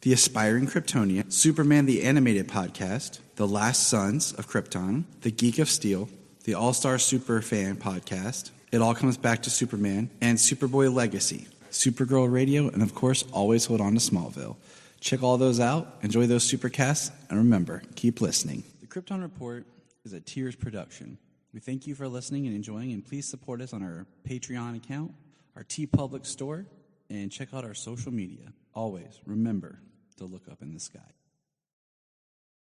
The Aspiring Kryptonian, Superman the Animated Podcast, The Last Sons of Krypton, The Geek of Steel, The All-Star Superfan Podcast, It All Comes Back to Superman, and Superboy Legacy, Supergirl Radio, and of course, always hold on to Smallville. Check all those out, enjoy those supercasts, and remember, keep listening. The Krypton Report is a Tears production. We thank you for listening and enjoying, and please support us on our Patreon account, our TeePublic store, and check out our social media. Always remember to look up in the sky.